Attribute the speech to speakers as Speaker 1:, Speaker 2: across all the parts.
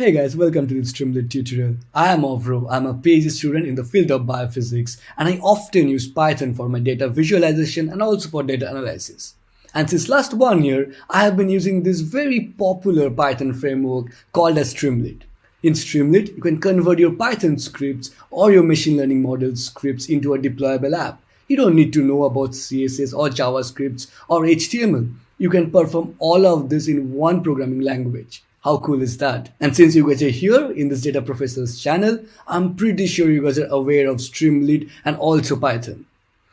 Speaker 1: Hey guys, welcome to the Streamlit tutorial. I am Avra. I'm a PhD student in the field of biophysics and I often use Python for my data visualization and also for data analysis. And since last 1 year, I have been using this very popular Python framework called as Streamlit. In Streamlit, you can convert your Python scripts or your machine learning model scripts into a deployable app. You don't need to know about CSS or JavaScripts or HTML. You can perform all of this in one programming language. How cool is that? And since you guys are here in this Data Professor's channel, I'm pretty sure you guys are aware of Streamlit and also Python.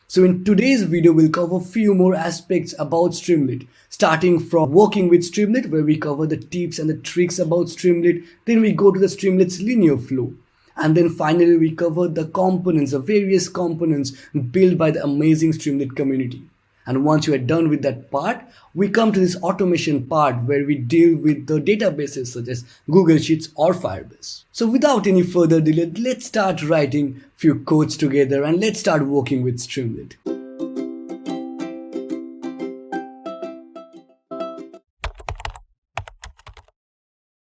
Speaker 1: So in today's video, we'll cover a few more aspects about Streamlit, starting from working with Streamlit, where we cover the tips and the tricks about Streamlit. Then we go to the Streamlit's linear flow. And then finally, we cover the components, the various components built by the amazing Streamlit community. And once you are done with that part, we come to this automation part where we deal with the databases such as Google Sheets or Firebase. So without any further delay, let's start writing few codes together and let's start working with Streamlit.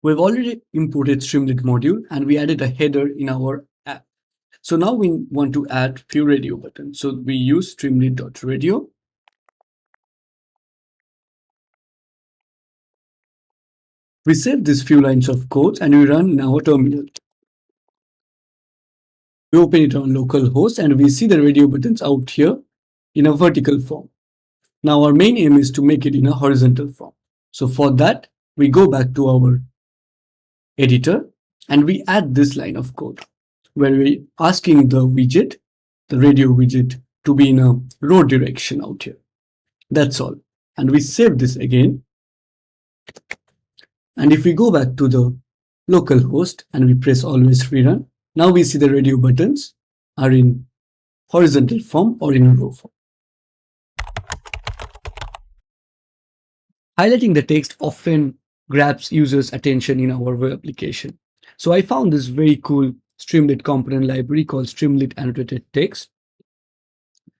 Speaker 1: We've already imported Streamlit module and we added a header in our app. So now we want to add few radio buttons. So we use streamlit.radio. We save these few lines of code and we run in our terminal. We open it on localhost and we see the radio buttons out here in a vertical form. Now our main aim is to make it in a horizontal form. So for that, we go back to our editor and we add this line of code where we're asking the widget, the radio widget, to be in a row direction out here. That's all. And we save this again. And if we go back to the local host and we press always rerun, now we see the radio buttons are in horizontal form or in a row form. Highlighting the text often grabs users' attention in our web application. So I found this very cool Streamlit component library called Streamlit Annotated Text.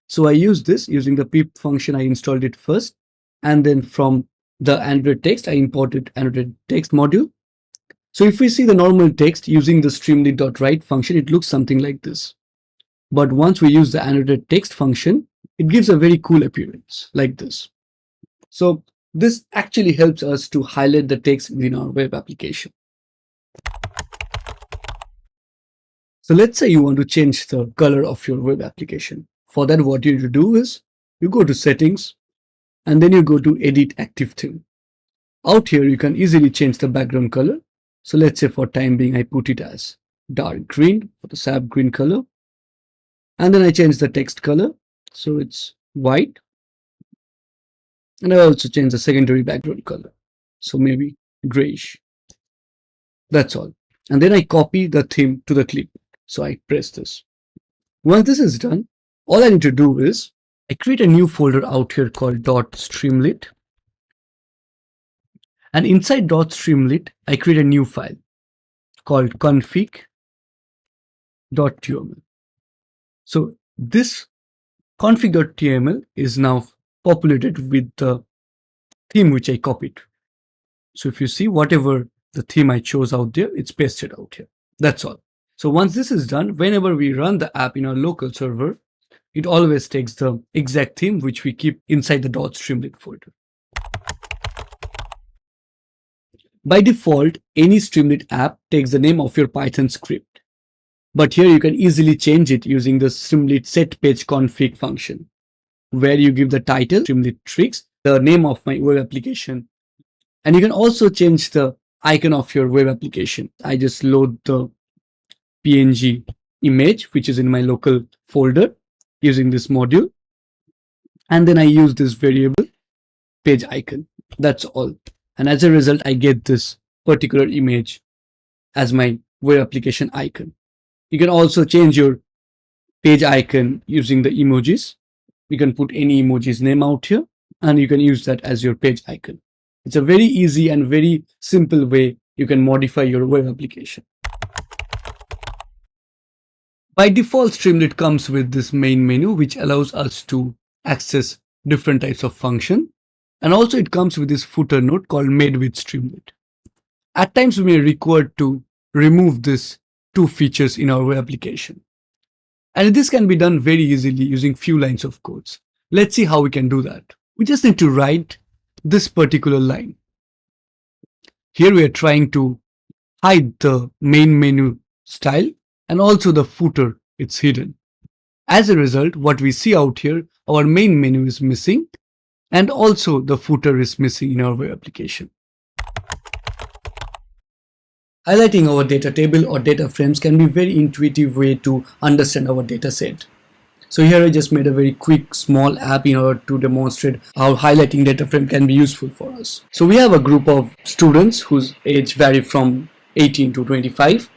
Speaker 1: So I use this using the pip function. I installed it first, and then from the annotated text, I imported annotated text module. So if we see the normal text using the streamlit.write function, it looks something like this. But once we use the annotated text function, it gives a very cool appearance like this. So this actually helps us to highlight the text within our web application. So let's say you want to change the color of your web application. For that, what you need to do is you go to settings, and then you go to edit active theme. Out here, you can easily change the background color. So let's say for time being, I put it as dark green for the sap green color. And then I change the text color. So it's white. And I also change the secondary background color. So maybe grayish. That's all. And then I copy the theme to the clip. So I press this. Once this is done, all I need to do is I create a new folder out here called .streamlit. And inside .streamlit, I create a new file called config.yml. So this config.yml is now populated with the theme which I copied. So if you see whatever the theme I chose out there, it's pasted out here. That's all. So once this is done, whenever we run the app in our local server, it always takes the exact theme which we keep inside the .streamlit folder. By default, any Streamlit app takes the name of your Python script. But here you can easily change it using the Streamlit setPageConfig function, where you give the title, Streamlit Tricks, the name of my web application. And you can also change the icon of your web application. I just load the PNG image, which is in my local folder, using this module, and then I use this variable page icon. That's all. And as a result, I get this particular image as my web application icon. You can also change your page icon using the emojis. You can put any emoji's name out here and you can use that as your page icon. It's a very easy and very simple way you can modify your web application. By default, Streamlit comes with this main menu, which allows us to access different types of function. And also it comes with this footer note called Made with Streamlit. At times, we may require to remove these two features in our web application. And this can be done very easily using few lines of codes. Let's see how we can do that. We just need to write this particular line. Here we are trying to hide the main menu style and also the footer, it's hidden. As a result, what we see out here, our main menu is missing and also the footer is missing in our web application. Highlighting our data table or data frames can be a very intuitive way to understand our data set. So here I just made a very quick small app in order to demonstrate how highlighting data frame can be useful for us. So we have a group of students whose age vary from 18 to 25.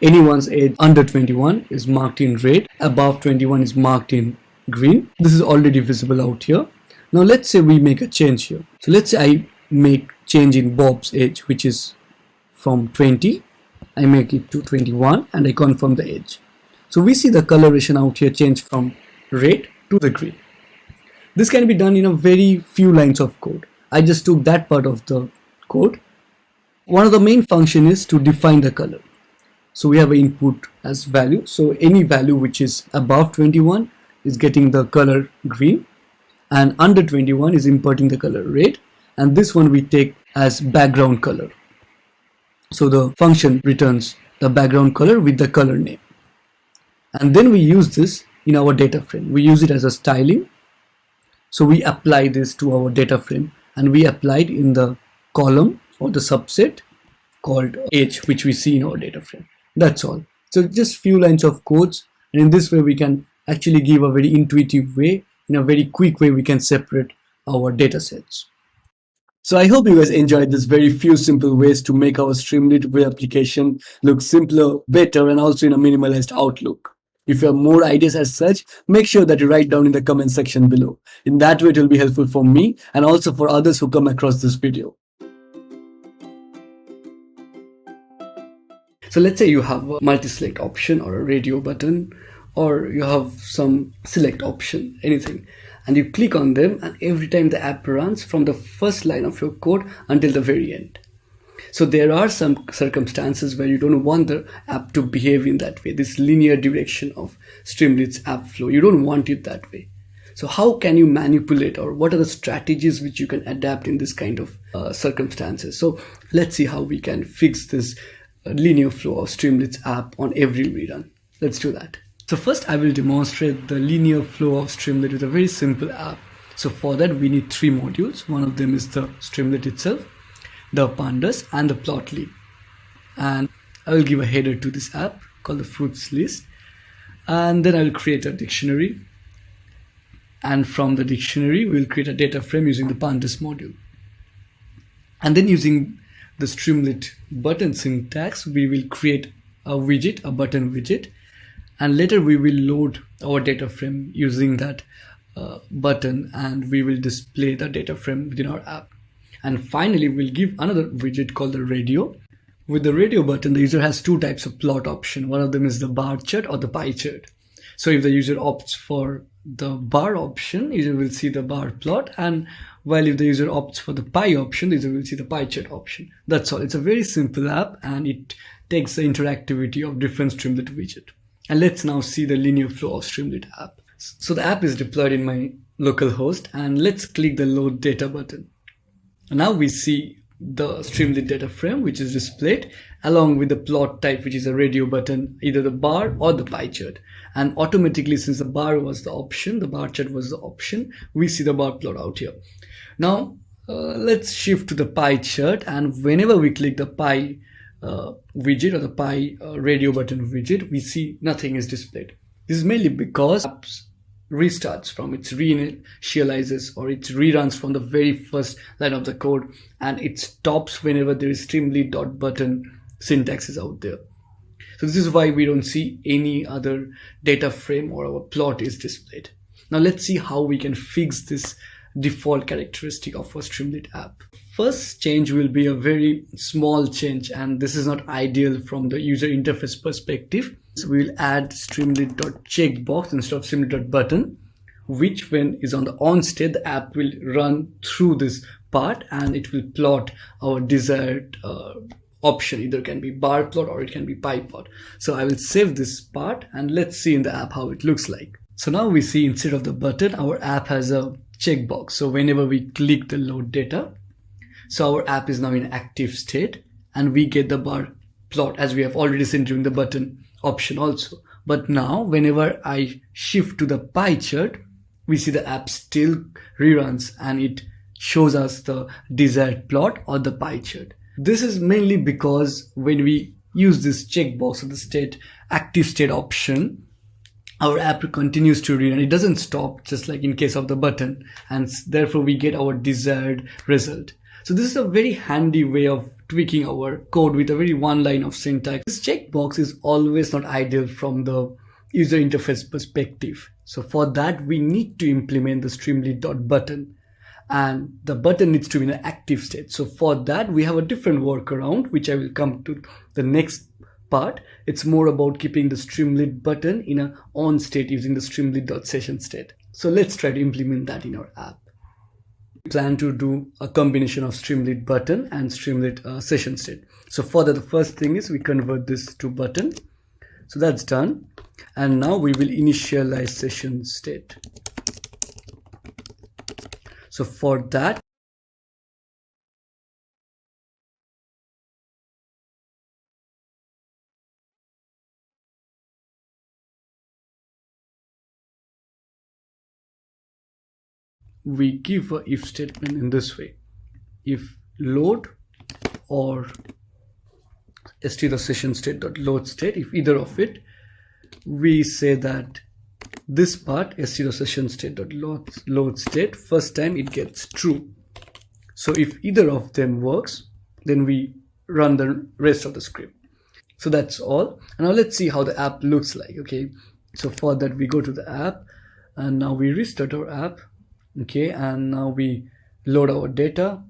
Speaker 1: Anyone's age under 21 is marked in red, above 21 is marked in green. This is already visible out here. Now let's say we make a change here. So let's say I make change in Bob's age, which is from 20, I make it to 21 and I confirm the age. So we see the coloration out here change from red to the green. This can be done in a very few lines of code. I just took that part of the code. One of the main function is to define the color. So we have an input as value. So any value which is above 21 is getting the color green and under 21 is importing the color red, and this one we take as background color. So the function returns the background color with the color name. And then we use this in our data frame. We use it as a styling. So we apply this to our data frame and we apply it in the column or the subset called age, which we see in our data frame. That's all. So just few lines of codes, and in this way we can actually give a very intuitive way, in a very quick way we can separate our data sets. So I hope you guys enjoyed this very few simple ways to make our Streamlit web application look simpler, better, and also in a minimalized outlook. If you have more ideas as such, make sure that you write down in the comment section below. In that way, it will be helpful for me and also for others who come across this video. So let's say you have a multi-select option or a radio button, or you have some select option, anything, and you click on them, and every time the app runs from the first line of your code until the very end. So there are some circumstances where you don't want the app to behave in that way, this linear direction of Streamlit's app flow. You don't want it that way. So how can you manipulate, or what are the strategies which you can adapt in this kind of circumstances? So let's see how we can fix this linear flow of Streamlit's app on every rerun. Let's do that. So first I will demonstrate the linear flow of Streamlit with a very simple app. So for that we need three modules. One of them is the Streamlit itself, the pandas, and the plotly. And I will give a header to this app called the fruits list. And then I will create a dictionary. And from the dictionary we will create a data frame using the pandas module. And then using the Streamlit button syntax, we will create a widget, a button widget. And later we will load our data frame using that button, and we will display the data frame within our app. And finally we'll give another widget called the radio. With the radio button, the user has two types of plot option. One of them is the bar chart or the pie chart. So if the user opts for the bar option, user will see the bar plot, and while if the user opts for the pie option, the user will see the pie chart option. That's all. It's a very simple app, and it takes the interactivity of different Streamlit widget. And let's now see the linear flow of Streamlit app. So the app is deployed in my local host, and let's click the load data button. And now we see the Streamlit data frame, which is displayed along with the plot type, which is a radio button, either the bar or the pie chart. And automatically, since the bar was the option, the bar chart was the option, we see the bar plot out here. Now let's shift to the pie chart, and whenever we click the pie widget or the pie radio button widget, we see nothing is displayed. This is mainly because apps restarts from its reinitializes, or it reruns from the very first line of the code, and it stops whenever there is streamlit.button syntax is out there. So this is why we don't see any other data frame or our plot is displayed. Now let's see how we can fix this default characteristic of our Streamlit app. First change will be a very small change, and this is not ideal from the user interface perspective. So we'll add streamlit.checkbox instead of streamlit.button, which when is on the on state, the app will run through this part and it will plot our desired option. Either can be bar plot or it can be pie plot. So I will save this part and let's see in the app how it looks like. So now we see instead of the button, our app has a checkbox. So whenever we click the load data, so our app is now in active state and we get the bar plot as we have already seen during the button option also. But now whenever I shift to the pie chart, we see the app still reruns and it shows us the desired plot or the pie chart. This is mainly because when we use this checkbox or the active state option, our app continues to read and it doesn't stop, just like in case of the button, and therefore we get our desired result. So this is a very handy way of tweaking our code with a very one line of syntax. This checkbox is always not ideal from the user interface perspective. So for that, we need to implement the Streamlit.button, and the button needs to be in an active state. So for that, we have a different workaround, which I will come to the next part. It's more about keeping the Streamlit button in an on state using the Streamlit.session state. So let's try to implement that in our app. We plan to do a combination of Streamlit button and Streamlit session state. So for that, the first thing is we convert this to button. So that's done. And now we will initialize session state. So for that, we give a if statement in this way. If load or st the session state dot load state, if either of it, we say that this part st the session state dot load state, first time it gets true. So if either of them works, then we run the rest of the script. So that's all. And now let's see how the app looks like. Okay, so for that we go to the app and now we restart our app. Okay, and now we load our data.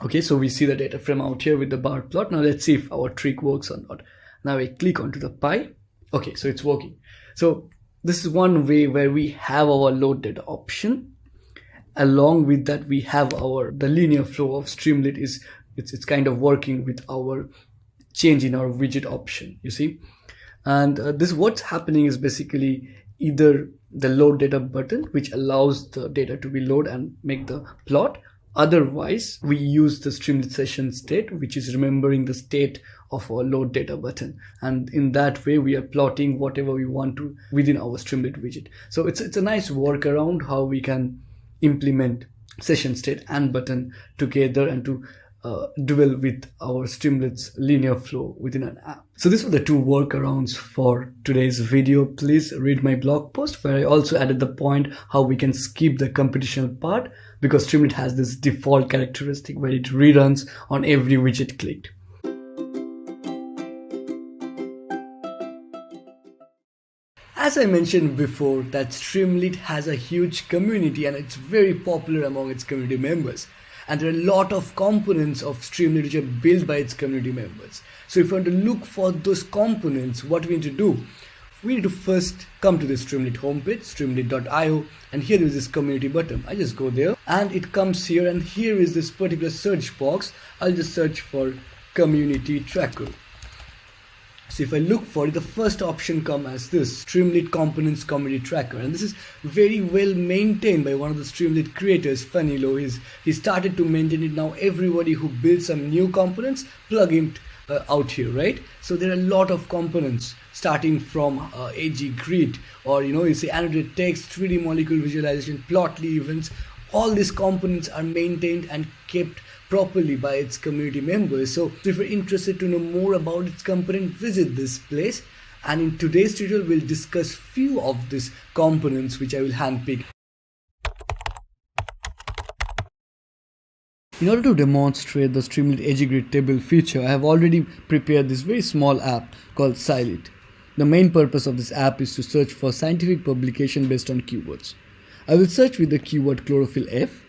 Speaker 1: Okay, so we see the data frame out here with the bar plot. Now let's see if our trick works or not. Now I click onto the pie. Okay, so it's working. So this is one way where we have our load data option. Along with that, we have the linear flow of Streamlit it's kind of working with our change in our widget option, you see. And this what's happening is basically either the load data button, which allows the data to be loaded and make the plot. Otherwise, we use the Streamlit session state, which is remembering the state of our load data button. And in that way, we are plotting whatever we want to within our Streamlit widget. So it's a nice workaround how we can implement session state and button together and to dwell with our Streamlit's linear flow within an app. So these were the two workarounds for today's video. Please read my blog post where I also added the point how we can skip the computational part, because Streamlit has this default characteristic where it reruns on every widget clicked. As I mentioned before, that Streamlit has a huge community and it's very popular among its community members. And there are a lot of components of Streamlit which are built by its community members. So if you want to look for those components, what we need to do? We need to first come to the Streamlit homepage, streamlit.io, and here is this community button. I just go there and it comes here, and here is this particular search box. I'll just search for community tracker. So if I look for it, the first option comes as this Streamlit Components Community Tracker, and this is very well maintained by one of the Streamlit creators, Fanilo. He started to maintain it. Now everybody who builds some new components plug it out here, right? So there are a lot of components starting from AG grid, or you say annotated text, 3D molecule visualization, plotly events. All these components are maintained and kept properly by its community members. So if you're interested to know more about its component, visit this place. And in today's tutorial, we'll discuss few of these components which I will handpick. In order to demonstrate the Streamlit Edge Grid table feature, I have already prepared this very small app called Streamlit. The main purpose of this app is to search for scientific publication based on keywords. I will search with the keyword chlorophyll F,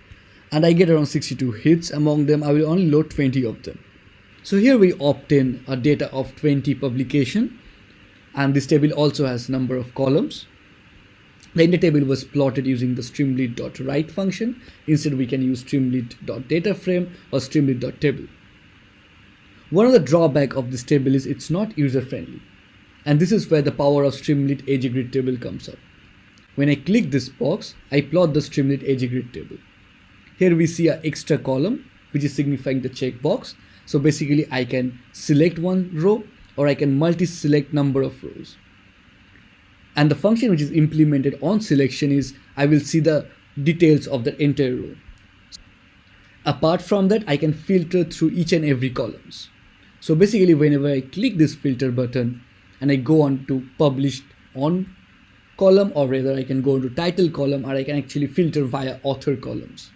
Speaker 1: and I get around 62 hits. Among them, I will only load 20 of them. So here we obtain a data of 20 publication, and this table also has number of columns. The inner table was plotted using the streamlit.write function. Instead, we can use streamlit.dataframe or streamlit.table. One of the drawback of this table is it's not user friendly. And this is where the power of Streamlit Edge Grid table comes up. When I click this box, I plot the Streamlit Edge Grid table. Here we see an extra column, which is signifying the checkbox. So basically I can select one row or I can multi-select number of rows. And the function which is implemented on selection is I will see the details of the entire row. Apart from that, I can filter through each and every columns. So basically whenever I click this filter button and I go on to published on column, or rather I can go into title column, or I can actually filter via author columns.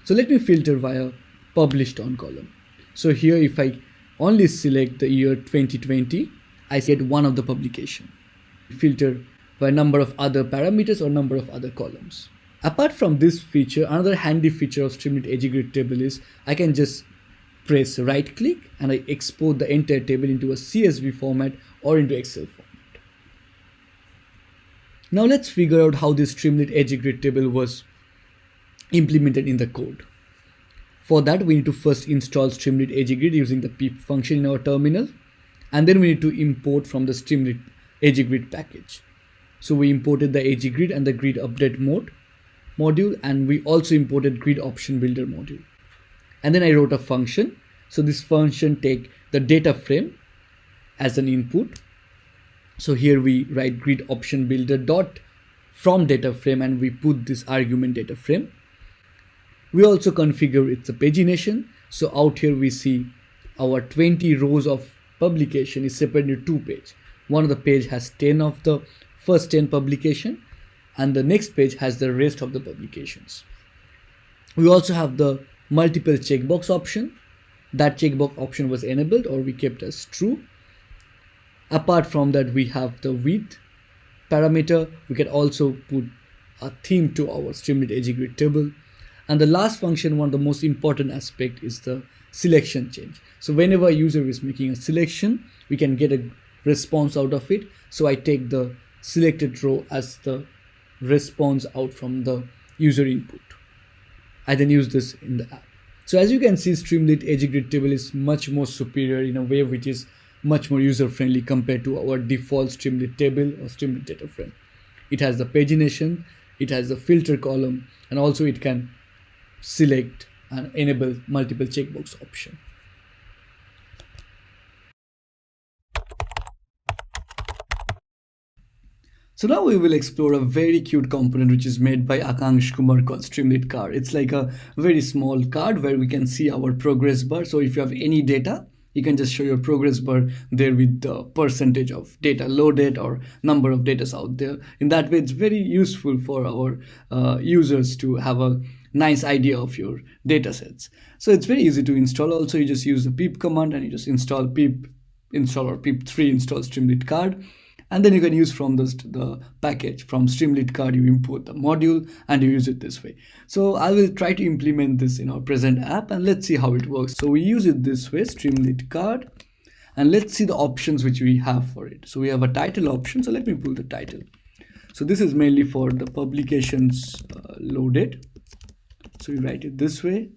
Speaker 1: So let me filter via published on column. So here if I only select the year 2020, I get one of the publication. Filter by number of other parameters or number of other columns. Apart from this feature, another handy feature of Streamlit Edge Grid table is I can just press right click and I export the entire table into a CSV format or into Excel format. Now let's figure out how this Streamlit Edge Grid table was implemented in the code. For that, we need to first install Streamlit Edge Grid using the pip function in our terminal, and then we need to import from the Streamlit Edge Grid package. So we imported the Edge Grid and the Grid Update module, and we also imported Grid Option Builder module. And then I wrote a function. So this function take the data frame as an input. So here we write Grid Option Builder dot from data frame, and we put this argument data frame. We also configure its pagination. So out here we see our 20 rows of publication is separated into two pages. One of the page has 10 of the first 10 publication, and the next page has the rest of the publications. We also have the multiple checkbox option. That checkbox option was enabled or we kept as true. Apart from that, we have the width parameter. We can also put a theme to our Streamlit Edge Grid table. And the last function, one of the most important aspect, is the selection change. So whenever a user is making a selection, we can get a response out of it. So I take the selected row as the response out from the user input. I then use this in the app. So as you can see, Streamlit Edge Grid table is much more superior in a way which is much more user friendly compared to our default Streamlit table or Streamlit data frame. It has the pagination, it has the filter column, and also it can select and enable multiple checkbox option. So now we will explore a very cute component which is made by Akansh Kumar called Streamlit Card. It's like a very small card where we can see our progress bar. So if you have any data, you can just show your progress bar there with the percentage of data loaded or number of data out there. In that way, it's very useful for our users to have a nice idea of your data sets. So it's very easy to install. Also, you just use the pip command and you just install pip install or pip3 install Streamlit Card. And then you can use from the package from Streamlit Card, you import the module and you use it this way. So I will try to implement this in our present app and let's see how it works. So we use it this way, Streamlit Card, and let's see the options which we have for it. So we have a title option. So let me pull the title. So this is mainly for the publications loaded. So we write it this way.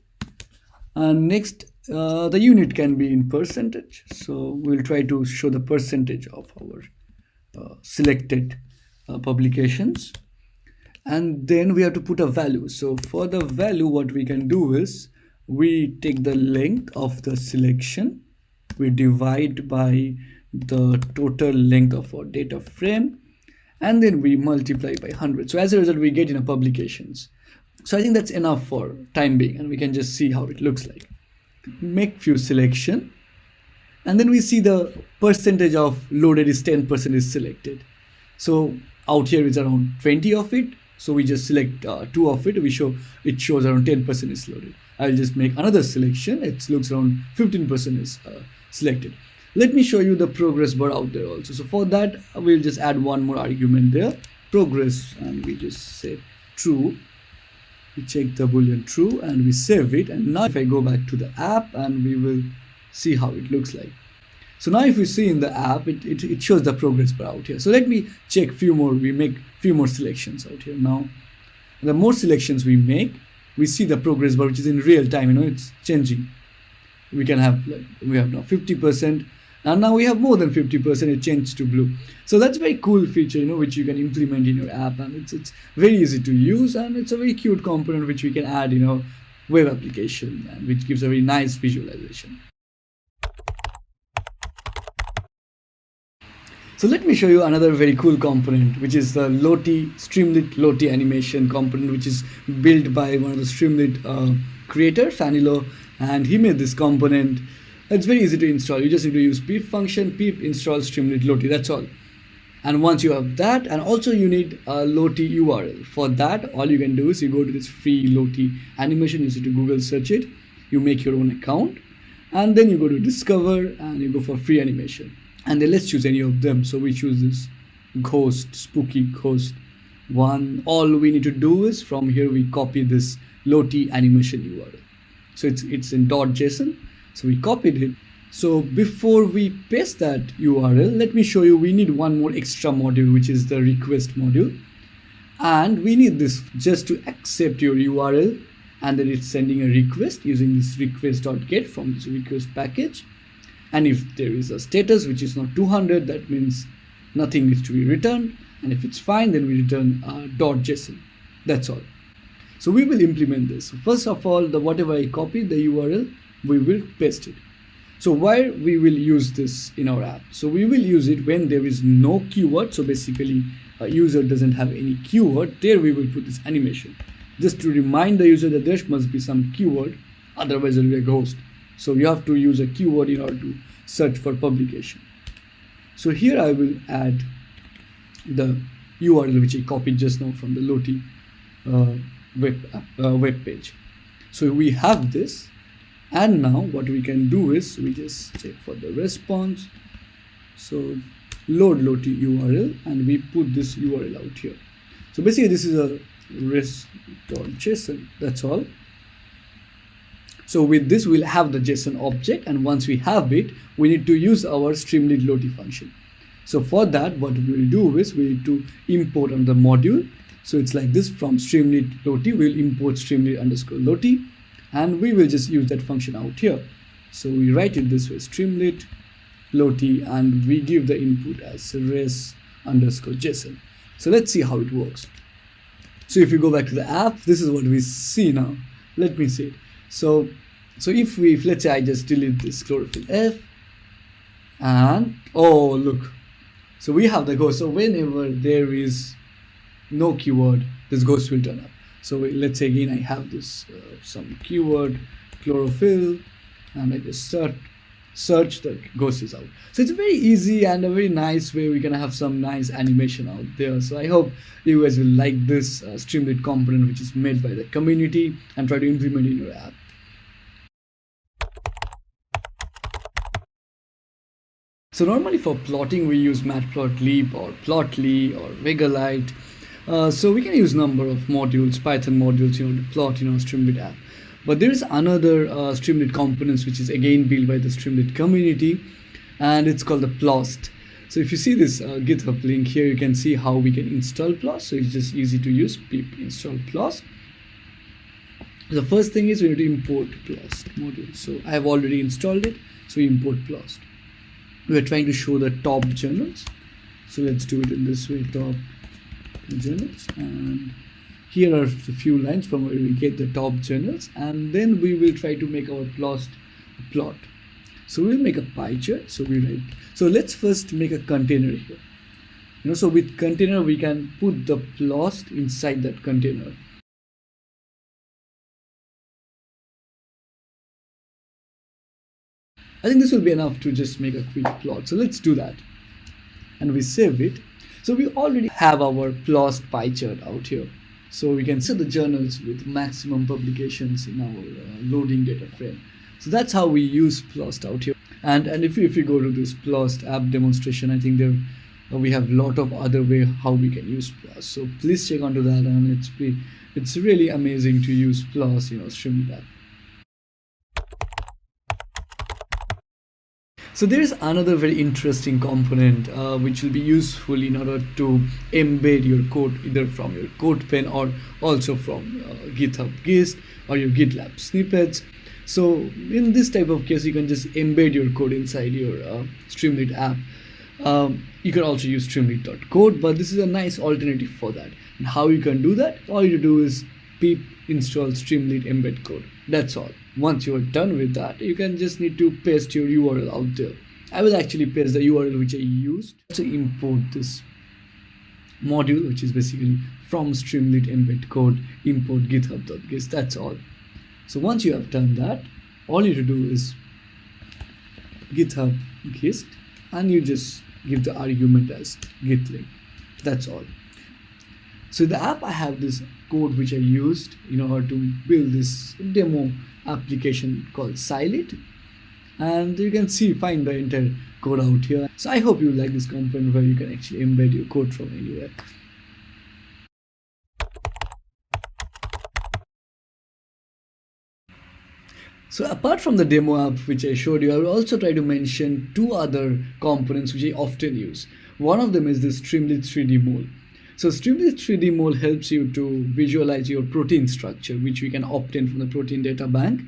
Speaker 1: And next, the unit can be in percentage. So we'll try to show the percentage of our selected publications, and then we have to put a value. So for the value, what we can do is we take the length of the selection, we divide by the total length of our data frame, and then we multiply by 100. So as a result, we get in a publications. So I think that's enough for time being, and we can just see how it looks like. Make few selection. And then we see the percentage of loaded is 10% is selected. So out here is around 20 of it. So we just select 2 of it. It shows around 10% is loaded. I'll just make another selection. It looks around 15% is selected. Let me show you the progress bar out there also. So for that, we'll just add one more argument there, progress, and we just say true. We check the boolean true and we save it. And now if I go back to the app, and we will see how it looks like. So now if we see in the app, it shows the progress bar out here. So let me check few more. We make few more selections out here. Now the more selections we make, we see the progress bar which is in real time, it's changing. we can have, like, we have now 50%, and now we have more than 50%. It changed to blue. So that's a very cool feature, which you can implement in your app, and it's very easy to use, and it's a very cute component which we can add, web application, and which gives a very nice visualization. So let me show you another very cool component, which is the Streamlit Loti animation component, which is built by one of the Streamlit creator, Fanilo, and he made this component. It's very easy to install. You just need to use pip function, pip install Streamlit Loti, that's all. And once you have that, and also you need a Loti URL. For that, all you can do is you go to this free Loti animation, you see to Google search it, you make your own account, and then you go to discover and you go for free animation. And then let's choose any of them. So we choose this spooky ghost one. All we need to do is from here we copy this Loti animation URL. So it's in .json. So we copied it. So before we paste that URL, let me show you, we need one more extra module, which is the request module. And we need this just to accept your URL, and then it's sending a request using this request.get from this request package. And if there is a status which is not 200, that means nothing needs to be returned. And if it's fine, then we return .json. That's all. So we will implement this. First of all, whatever I copied, the URL, we will paste it. So why we will use this in our app? So we will use it when there is no keyword. So basically a user doesn't have any keyword. There we will put this animation, just to remind the user that there must be some keyword, otherwise it will be a ghost. So you have to use a keyword in order to search for publication. So here I will add the URL which I copied just now from the Loti web page. So we have this, and now what we can do is we just check for the response. So load Loti URL, and we put this URL out here. So basically this is a res.json, that's all. So with this, we'll have the JSON object, and once we have it, we need to use our Streamlit Loti function. So for that, what we will do is we need to import on the module. So it's like this: from Streamlit Loti, we'll import Streamlit_Loti, and we will just use that function out here. So we write it this way: Streamlit Loti, and we give the input as res_JSON. So let's see how it works. So if you go back to the app, this is what we see now. Let me see it. So if let's say I just delete this chlorophyll F, and oh look, so we have the ghost. So whenever there is no keyword, this ghost will turn up. So let's say again I have this some keyword chlorophyll, and I just search, the ghost is out. So it's very easy and a very nice way we can have some nice animation out there. So I hope you guys will like this Streamlit component which is made by the community, and try to implement it in your app. So normally for plotting we use matplotlib or plotly or vegalite. So we can use number of modules, Python modules, to plot Streamlit app. But there is another Streamlit components which is again built by the Streamlit community, and it's called the Plost. So if you see this GitHub link here, you can see how we can install Plost. So it's just easy to use. Pip install Plost. The first thing is we need to import Plost module. So I have already installed it. So we import Plost. We are trying to show the top journals. So let's do it in this way: top journals, and here are a few lines from where we get the top journals, and then we will try to make our plot. So we'll make a pie chart. So we write. So let's first make a container here. So with container we can put the plot inside that container. I think this will be enough to just make a quick plot. So let's do that, and we save it. So we already have our plot pie chart out here. So we can set the journals with maximum publications in our loading data frame. So that's how we use Plost out here. And if you go to this Plost app demonstration, I think there we have a lot of other way how we can use Plost. So please check onto that, and it's really amazing to use Plost, Streamlit app. So there is another very interesting component which will be useful in order to embed your code either from your code pen or also from GitHub Gist or your GitLab snippets. So in this type of case, you can just embed your code inside your Streamlit app. You can also use streamlit.code, but this is a nice alternative for that. And how you can do that? All you do is pip install Streamlit embed code. That's all. Once you are done with that, you can just need to paste your URL out there. I will actually paste the URL which I used to import this module, which is basically from Streamlit embed code import github.gist. That's all. So once you have done that, all you have to do is github gist, and you just give the argument as git link. That's all. So in the app, I have this code which I used in order to build this demo application called Streamlit, and you can find the entire code out here. So I hope you like this component where you can actually embed your code from anywhere. So apart from the demo app which I showed you, I will also try to mention two other components which I often use. One of them is the Streamlit 3D Mole. So Streamlit 3D Mole helps you to visualize your protein structure, which we can obtain from the protein data bank,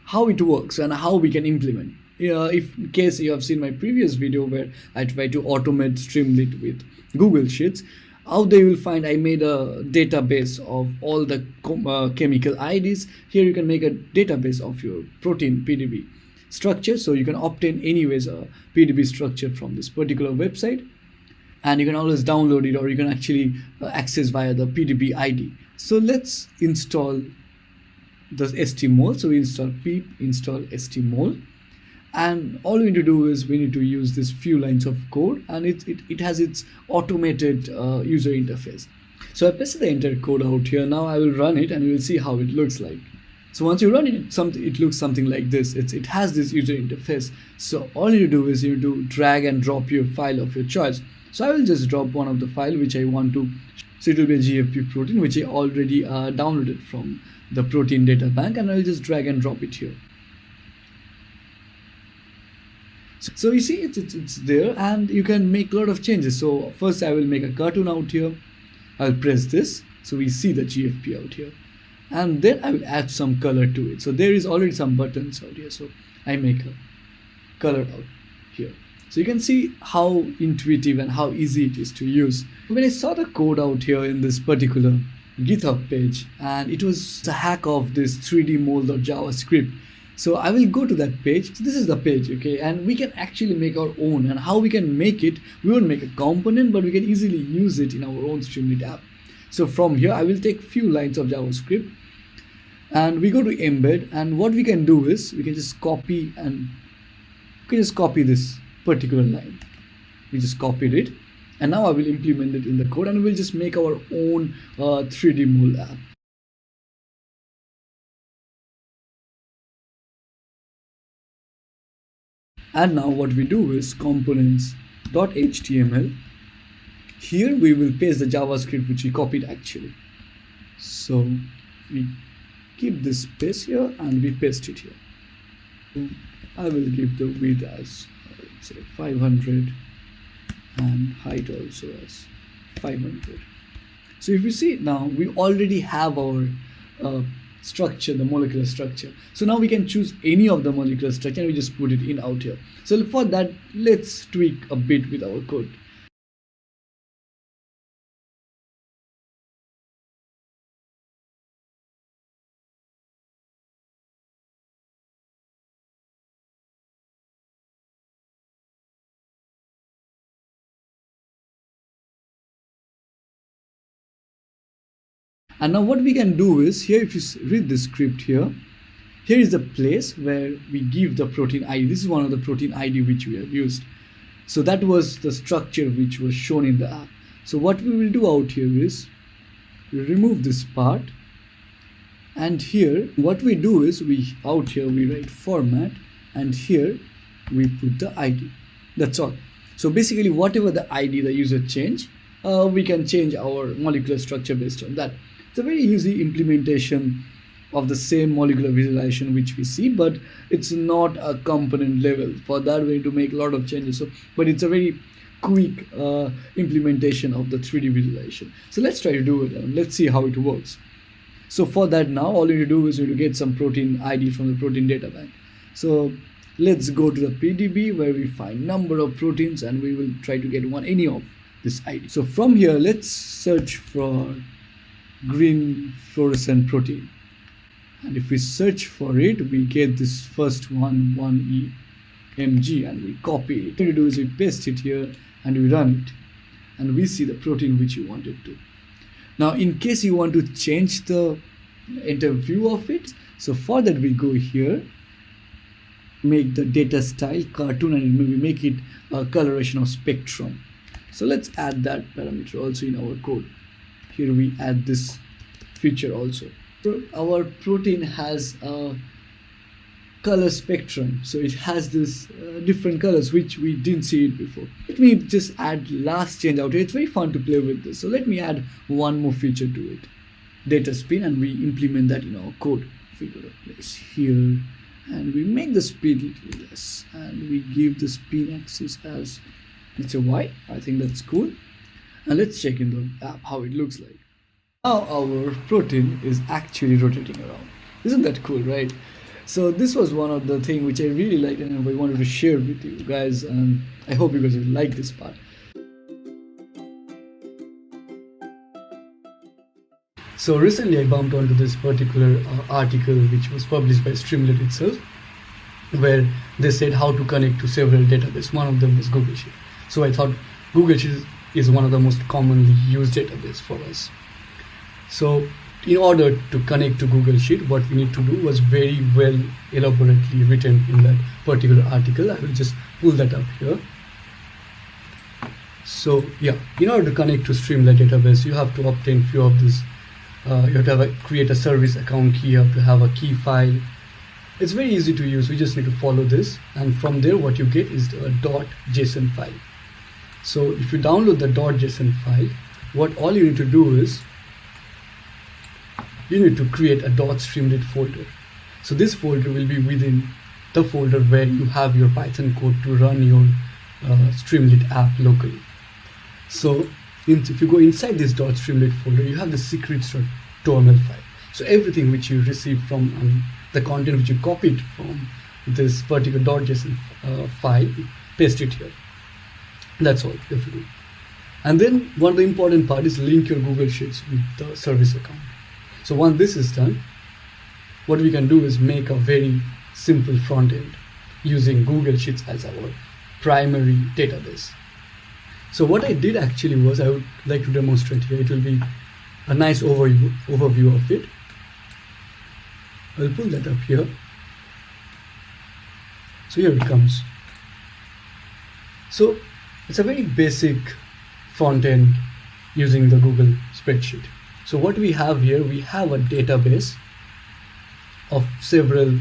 Speaker 1: how it works and how we can implement. If in case you have seen my previous video where I try to automate Streamlit with Google Sheets, out there you will find I made a database of all the chemical IDs. Here you can make a database of your protein PDB structure, so you can obtain anyways a PDB structure from this particular website, and you can always download it, or you can actually access via the PDB ID. So let's install the stmole. So we install pip install stmole, and all we need to do is we need to use this few lines of code, and it has its automated user interface. So I pasted the entire code out here. Now I will run it and you will see how it looks like. So once you run it, it looks something like this. It has this user interface. So all you do is you need to drag and drop your file of your choice. So I will just drop one of the file which I want to. So it will be a GFP protein which I already downloaded from the protein data bank, and I will just drag and drop it here. So you see it's there, and you can make a lot of changes. So first I will make a cartoon out here. I'll press this, so we see the GFP out here, and then I will add some color to it. So there is already some buttons out here, so I make a color out here. So you can see how intuitive and how easy it is to use. When I saw the code out here in this particular GitHub page, and it was a hack of this 3D mole.javascript. So I will go to that page. So this is the page, okay, and we can actually make our own. And how we can make it, we won't make a component, but we can easily use it in our own Streamlit app. So from here, I will take few lines of JavaScript, and we go to embed, and what we can do is we can just copy this particular line. We just copied it, and now I will implement it in the code, and we'll just make our own 3D mole app. And now what we do is components.html. Here we will paste the JavaScript which we copied actually. So we keep this space here and we paste it here. So I will give the width as let's say 500 and height also as 500. So if you see now, we already have our structure, the molecular structure. So now we can choose any of the molecular structure and we just put it in out here. So for that, let's tweak a bit with our code. And now what we can do is here, if you read the script here is the place where we give the protein ID. This is one of the protein ID which we have used. So that was the structure which was shown in the app. So what we will do out here is we remove this part, and here what we do is we write format, and here we put the ID. That's all. So basically whatever the ID the user change, we can change our molecular structure based on that. It's a very easy implementation of the same molecular visualization which we see, but it's not a component level. For that we need to make a lot of changes. But it's a very quick implementation of the 3D visualization. So let's try to do it and let's see how it works. So for that now, all you need to do is you need to get some protein ID from the protein data bank. So let's go to the PDB where we find number of proteins and we will try to get any of this ID. So from here, let's search for green fluorescent protein. And if we search for it, we get this first one, 1EMG, and we copy it. What we do is we paste it here and we run it. And we see the protein which you wanted to. Now, in case you want to change the entire view of it, so for that we go here, make the data style cartoon, and maybe make it a coloration of spectrum. So let's add that parameter also in our code. Here we add this feature also. So our protein has a color spectrum, so it has this different colors which we didn't see it before. Let me just add last change out here. It's very fun to play with this, so let me add one more feature to it, data spin, and we implement that in our code. Figure a place here, and we make the speed little less, and we give the spin axis as it's a Y. I think that's cool. And let's check in the app how it looks like. Now our protein is actually rotating around. Isn't that cool, right? So this was one of the things which I really liked and I wanted to share with you guys, and I hope you guys will like this part. So recently I bumped onto this particular article which was published by Streamlit itself, where they said how to connect to several databases. One of them was Google Sheets. So I thought Google Sheets is one of the most commonly used database for us. So in order to connect to Google Sheet, what we need to do was very well elaborately written in that particular article. I will just pull that up here. So yeah, in order to connect to Streamlit database, you have to obtain few of these. You have to create a service account key. You have to have a key file. It's very easy to use. We just need to follow this, and from there what you get is a .json file. So if you download the .json file, what all you need to do is you need to create a .streamlit folder. So this folder will be within the folder where you have your Python code to run your Streamlit app locally. So if you go inside this .streamlit folder, you have the secrets.toml file. So everything which you receive from the content which you copied from this particular .json file, paste it here. That's all you have to do. And then one of the important part is link your Google Sheets with the service account. So once this is done, what we can do is make a very simple front end using Google Sheets as our primary database. So what I did actually was, I would like to demonstrate here. It will be a nice overview of it. I'll pull that up here. So here it comes. So it's a very basic front end using the Google spreadsheet. So what we have here, we have a database of several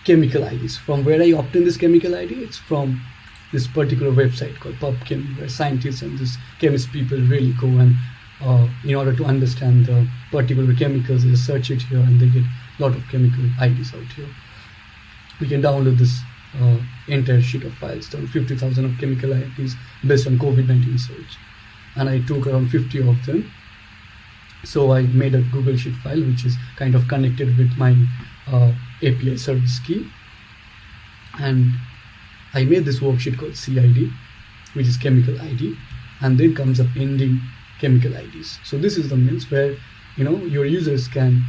Speaker 1: chemical IDs. From where I obtain this chemical ID, it's from this particular website called PubChem, where scientists and these chemist people really go and in order to understand the particular chemicals, they search it here and they get a lot of chemical IDs out here. We can download this entire sheet of files, 50,000 of chemical IDs based on COVID-19 search. And I took around 50 of them. So I made a Google Sheet file which is kind of connected with my API service key, and I made this worksheet called CID, which is chemical ID, and then comes up ending chemical IDs. So this is the means where your users can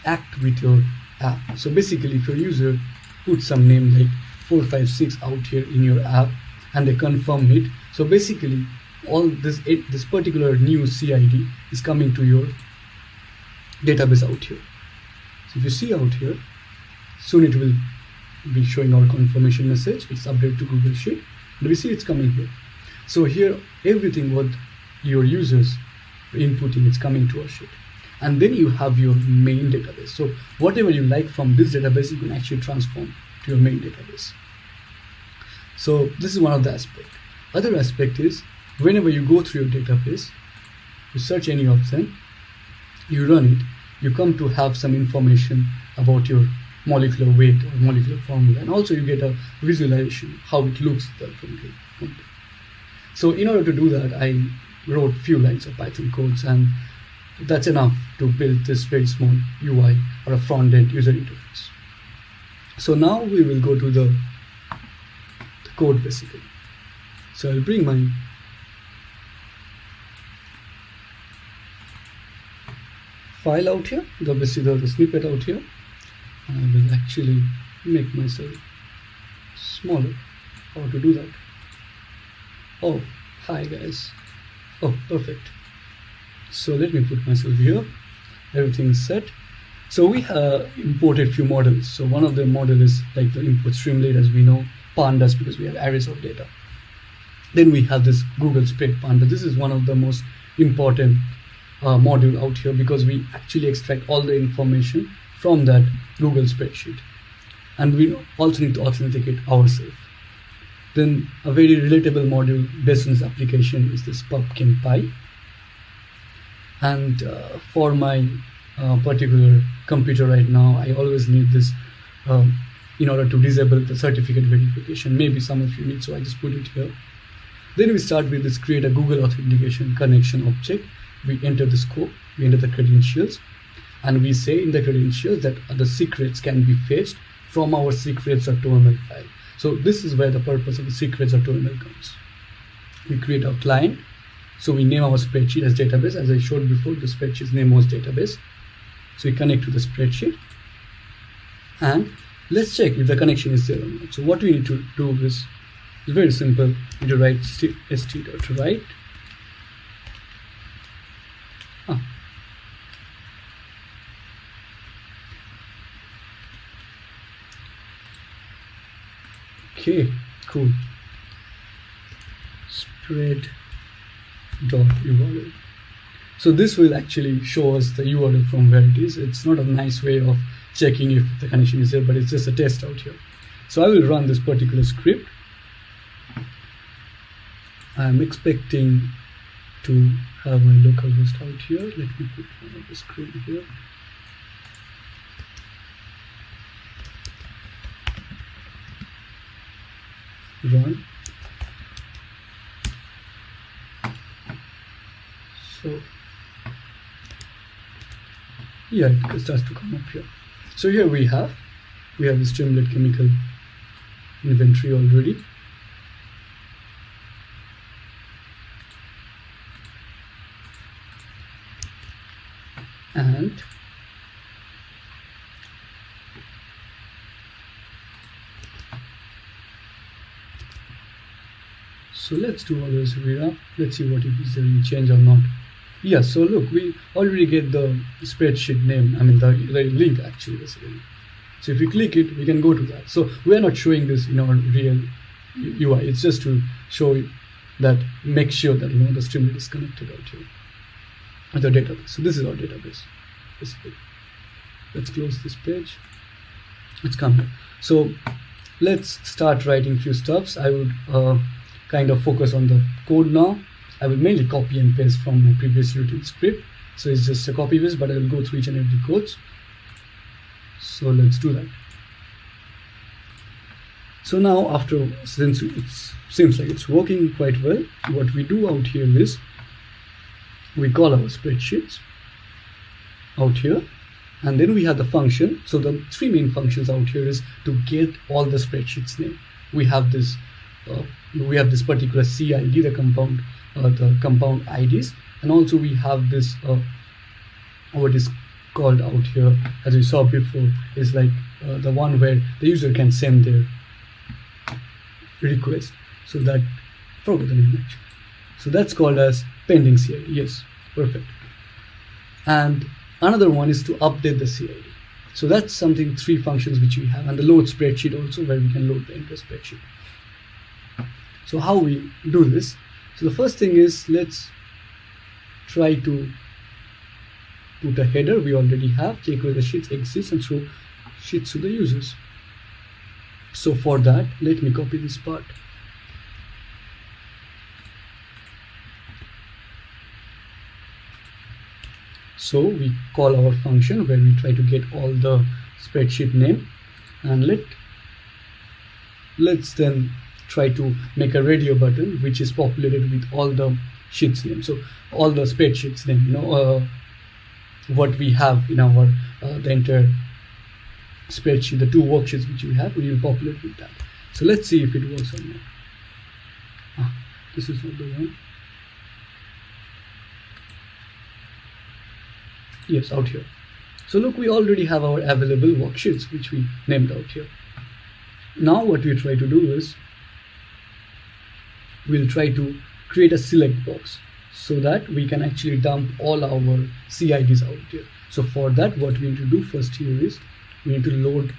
Speaker 1: act with your app. So basically, if your user puts some name like 456 out here in your app and they confirm it, so basically all this particular new CID is coming to your database out here. So if you see out here, soon it will be showing our confirmation message. It's updated to Google Sheet, and we see it's coming here. So here everything what your users are inputting is coming to our sheet, and then you have your main database. So whatever you like from this database, you can actually transform to your main database. So this is one of the aspects. Other aspect is, whenever you go through your database, you search any of them, you run it, you come to have some information about your molecular weight or molecular formula, and also you get a visualization how it looks, the chemical content. So in order to do that, I wrote few lines of Python codes, and That's enough to build this very small UI or a front-end user interface. So now we will go to the code basically. So I'll bring my file out here, the snippet out here, and I will actually make myself smaller. How to do that? Oh, hi guys. Oh, perfect. So let me put myself here. Everything is set. So we have imported few models. So one of the model is like the import Streamlit, as we know, pandas, because we have arrays of data. Then we have this Google spread panda. This is one of the most important module out here, because we actually extract all the information from that Google spreadsheet, and we also need to authenticate ourselves. Then a very relatable module based on this application is this pumpkin pie. And for my particular computer right now, I always need this in order to disable the certificate verification. Maybe some of you need, so I just put it here. Then we start with this create a Google authentication connection object. We enter the scope, we enter the credentials, and we say in the credentials that the secrets can be fetched from our secrets.toml file. So this is where the purpose of the secrets.toml comes. We create our client. So we name our spreadsheet as database. As I showed before, the spreadsheet's name was database. So we connect to the spreadsheet, and let's check if the connection is there or not. So what we need to do is very simple. We need to write st.write. Okay, cool. Spread.url. So this will actually show us the URL from where it is. It's not a nice way of checking if the connection is there, but it's just a test out here. So I will run this particular script. I'm expecting to have my localhost out here. Let me put one of the screen here. Run. So yeah, it starts to come up here. So here we have the Streamlit chemical inventory already. And so let's do all this Avra. Let's see what if is there any change or not. Yeah, so look, we already get the spreadsheet name, I mean the link actually basically. So if you click it, we can go to that. So we are not showing this in our real UI. It's just to show that, make sure that the Streamlit is connected out here with the database. So this is our database basically. Let's close this page. Let's come here. So let's start writing few stuffs. I would kind of focus on the code now. I will mainly copy and paste from my previously written script. So it's just a copy paste, but I will go through each and every codes. So let's do that. So now since it seems like it's working quite well, what we do out here is we call our spreadsheets out here, and then we have the function. So the three main functions out here is to get all the spreadsheets name. We have this particular CID, the compound IDs, and also we have this what is called out here, as we saw before, is like the one where the user can send their request. So that, forgot the name actually. So that's called as pending CID. Yes, perfect. And another one is to update the CID. So that's something, three functions which we have, and the load spreadsheet also, where we can load the entire spreadsheet. So how we do this? So the first thing is, let's try to put a header. We already have check whether the sheets exist and throw sheets to the users. So for that, let me copy this part. So we call our function where we try to get all the spreadsheet name, and let's then try to make a radio button which is populated with all the sheets name. So all the spreadsheets name, what we have in our the entire spreadsheet, the two worksheets which we have, we will populate with that. So let's see if it works or not. This is not the one. Yes, out here. So look, we already have our available worksheets which we named out here. Now what we try to do is we'll try to create a select box so that we can actually dump all our CIDs out here. So for that, what we need to do first here is we need to load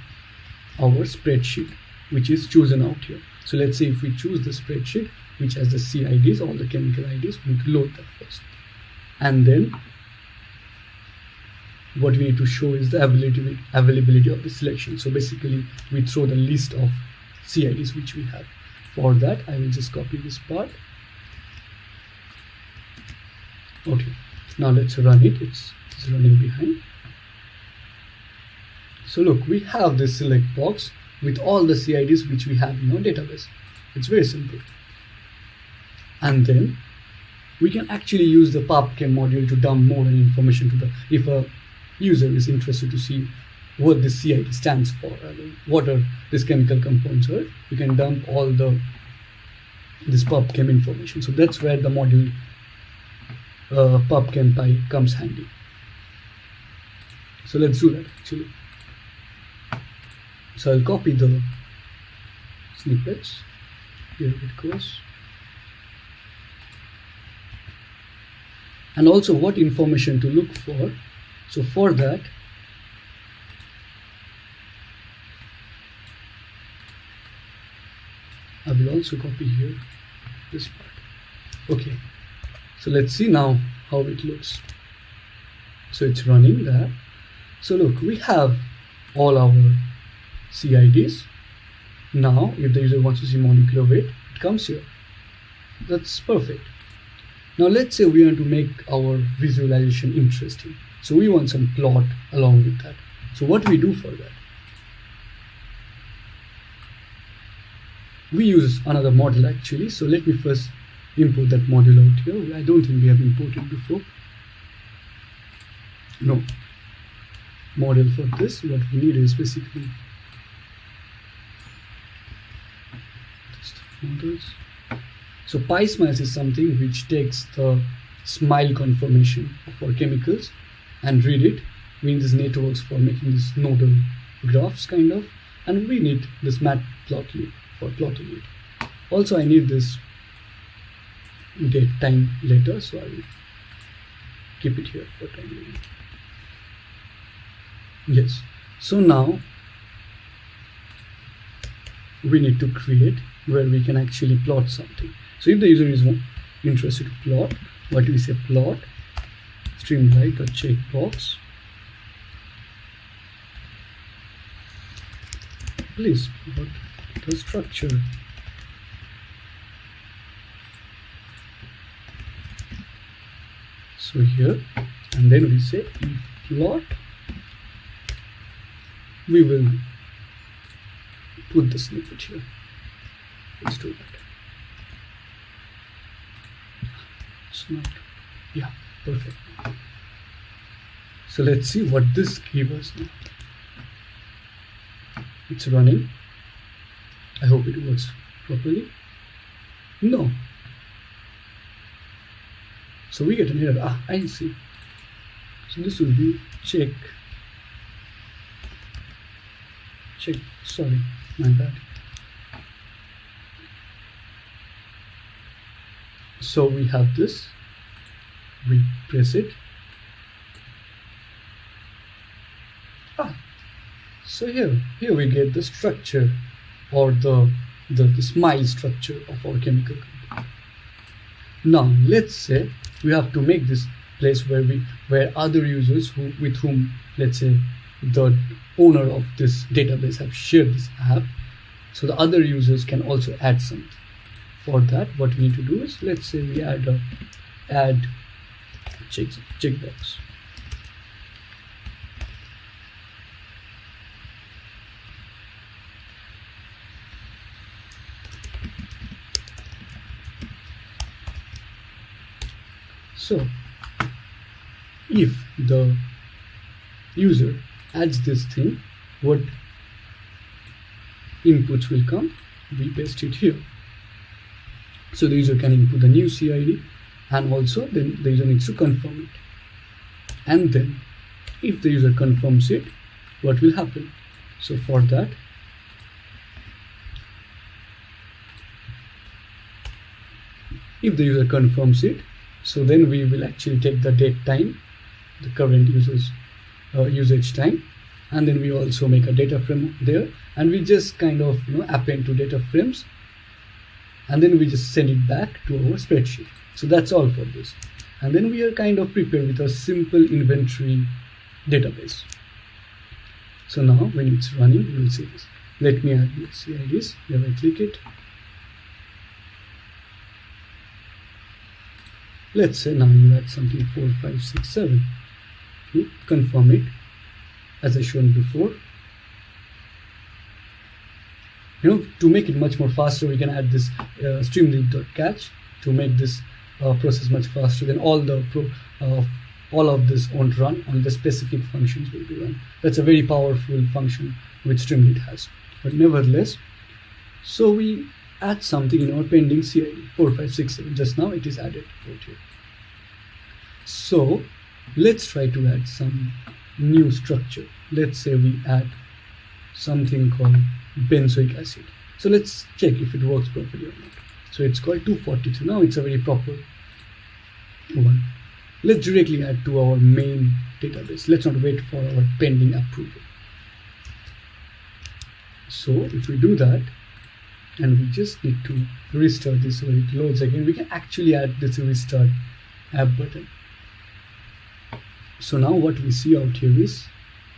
Speaker 1: our spreadsheet which is chosen out here. So let's say if we choose the spreadsheet which has the CIDs, all the chemical IDs, we need to load that first. And then what we need to show is the availability of the selection. So basically we throw the list of CIDs which we have. For that, I will just copy this part. Okay, now let's run it. It's running behind. So look, we have this select box with all the CIDs which we have in our database. It's very simple. And then we can actually use the pubchem module to dump more information to the, if a user is interested to see what this CID stands for, what are these chemical compounds are, we can dump all this pubchem information. So that's where the module pubchem py comes handy. So let's do that actually. So I'll copy the snippets. Here it goes. And also what information to look for. So for that, I will also copy here this part. Okay, so let's see now how it looks. So it's running there. So look, we have all our CIDs. Now if the user wants to see molecular weight, it comes here. That's perfect. Now let's say we want to make our visualization interesting. So we want some plot along with that. So what we do for that? We use another model actually. So let me first import that model out here. I don't think we have imported before. No. Model for this, what we need is basically just models. So PySmiles is something which takes the smile conformation of our chemicals and read it. We need these networks for making these nodal graphs kind of, and we need this matplotlib for plotting it. Also I need this date time later, so I will keep it here for time later. Yes, so now we need to create where we can actually plot something. So if the user is interested to plot, what do we say? Plot Streamlit or checkbox. Please plot the structure. So here, and then we say if plot, we will put the snippet here. Let's do that. It's not, yeah, perfect. So let's see what this gives us now. It's running. I hope it works properly. No. So we get an error. I see. So this will be check, sorry, my bad. So we have this, we press it. So here we get the structure or the smile structure of our chemical compound. Now let's say we have to make this place where other users with whom, let's say, the owner of this database have shared this app, so the other users can also add something. For that, what we need to do is, let's say we add checkbox. So if the user adds this thing, what inputs will come, we paste it here. So the user can input the new CID, and also then the user needs to confirm it. And then if the user confirms it, what will happen? So for that, if the user confirms it, so then we will actually take the date time, the current user's usage time, and then we also make a data frame there, and we just kind of append to data frames, and then we just send it back to our spreadsheet. So that's all for this. And then we are kind of prepared with a simple inventory database. So now when it's running, you will see this. Let me add the CIDs. Here I click it. Let's say now you add something 4, 5, 6, 7. You confirm it as I shown before. To make it much more faster, we can add this Streamlit.catch to make this process much faster. Then all of this won't run, only the specific functions will be run. That's a very powerful function which Streamlit has. But nevertheless, so we add something in our pending CID 4, 5, 6, 7. Just now it is added right here. So let's try to add some new structure. Let's say we add something called benzoic acid. So let's check if it works properly or not. So it's called 243. Now it's a very proper one. Let's directly add to our main database. Let's not wait for our pending approval. So if we do that, and we just need to restart this so it loads again, we can actually add this restart app button. So now what we see out here is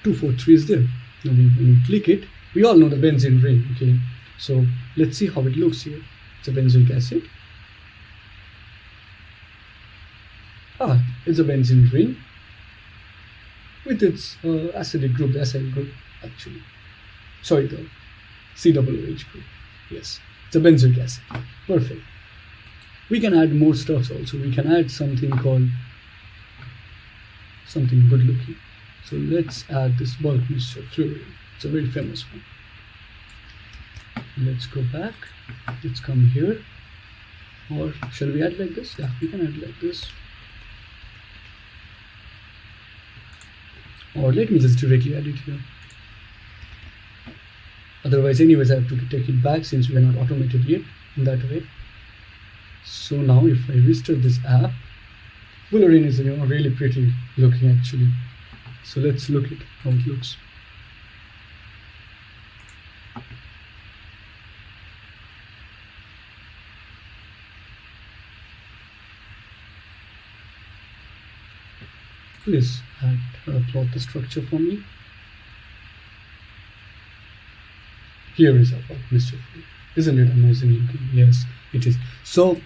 Speaker 1: 243 is there. Now when we click it, we all know the benzene ring, okay? So let's see how it looks here. It's a benzoic acid. It's a benzene ring with its acidic group, the acyl group actually. Sorry, the COOH group. Yes, it's a benzoic acid. Perfect. We can add more stuff also. We can add something called something good looking. So let's add this bulk mixture fluorine. It's a very famous one. Let's go back. Let's come here. Or shall we add like this? Yeah, we can add like this. Or let me just directly add it here. Otherwise, anyways, I have to take it back since we are not automated yet in that way. So now if I restart this app, fluorine is really pretty looking actually. So let's look at how it looks. Please plot the structure for me. Here is our Mr. Isn't it amazing looking? Yes, it is. So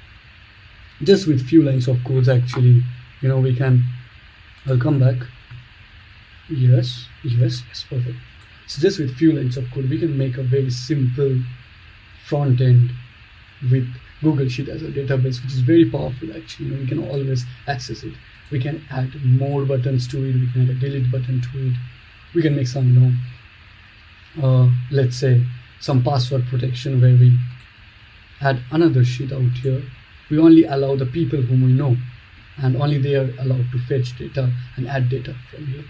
Speaker 1: just with few lines of codes actually, we can, I'll come back. Yes, perfect. So just with few lines of code, we can make a very simple front end with Google Sheet as a database, which is very powerful actually. We can always access it. We can add more buttons to it. We can add a delete button to it. We can make some, let's say, some password protection where we add another sheet out here. We only allow the people whom we know, and only they are allowed to fetch data and add data from here.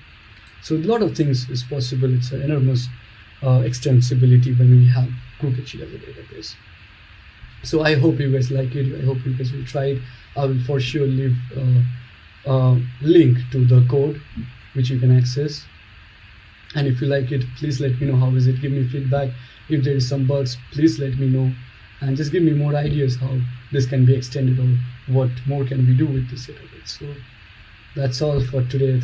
Speaker 1: So a lot of things is possible. It's an enormous extensibility when we have Google Sheet as a database. So I hope you guys like it. I hope you guys will try it. I will for sure leave a link to the code which you can access. And if you like it, please let me know how is it. Give me feedback. If there is some bugs, please let me know. And just give me more ideas how this can be extended or what more can we do with this database. So that's all for today.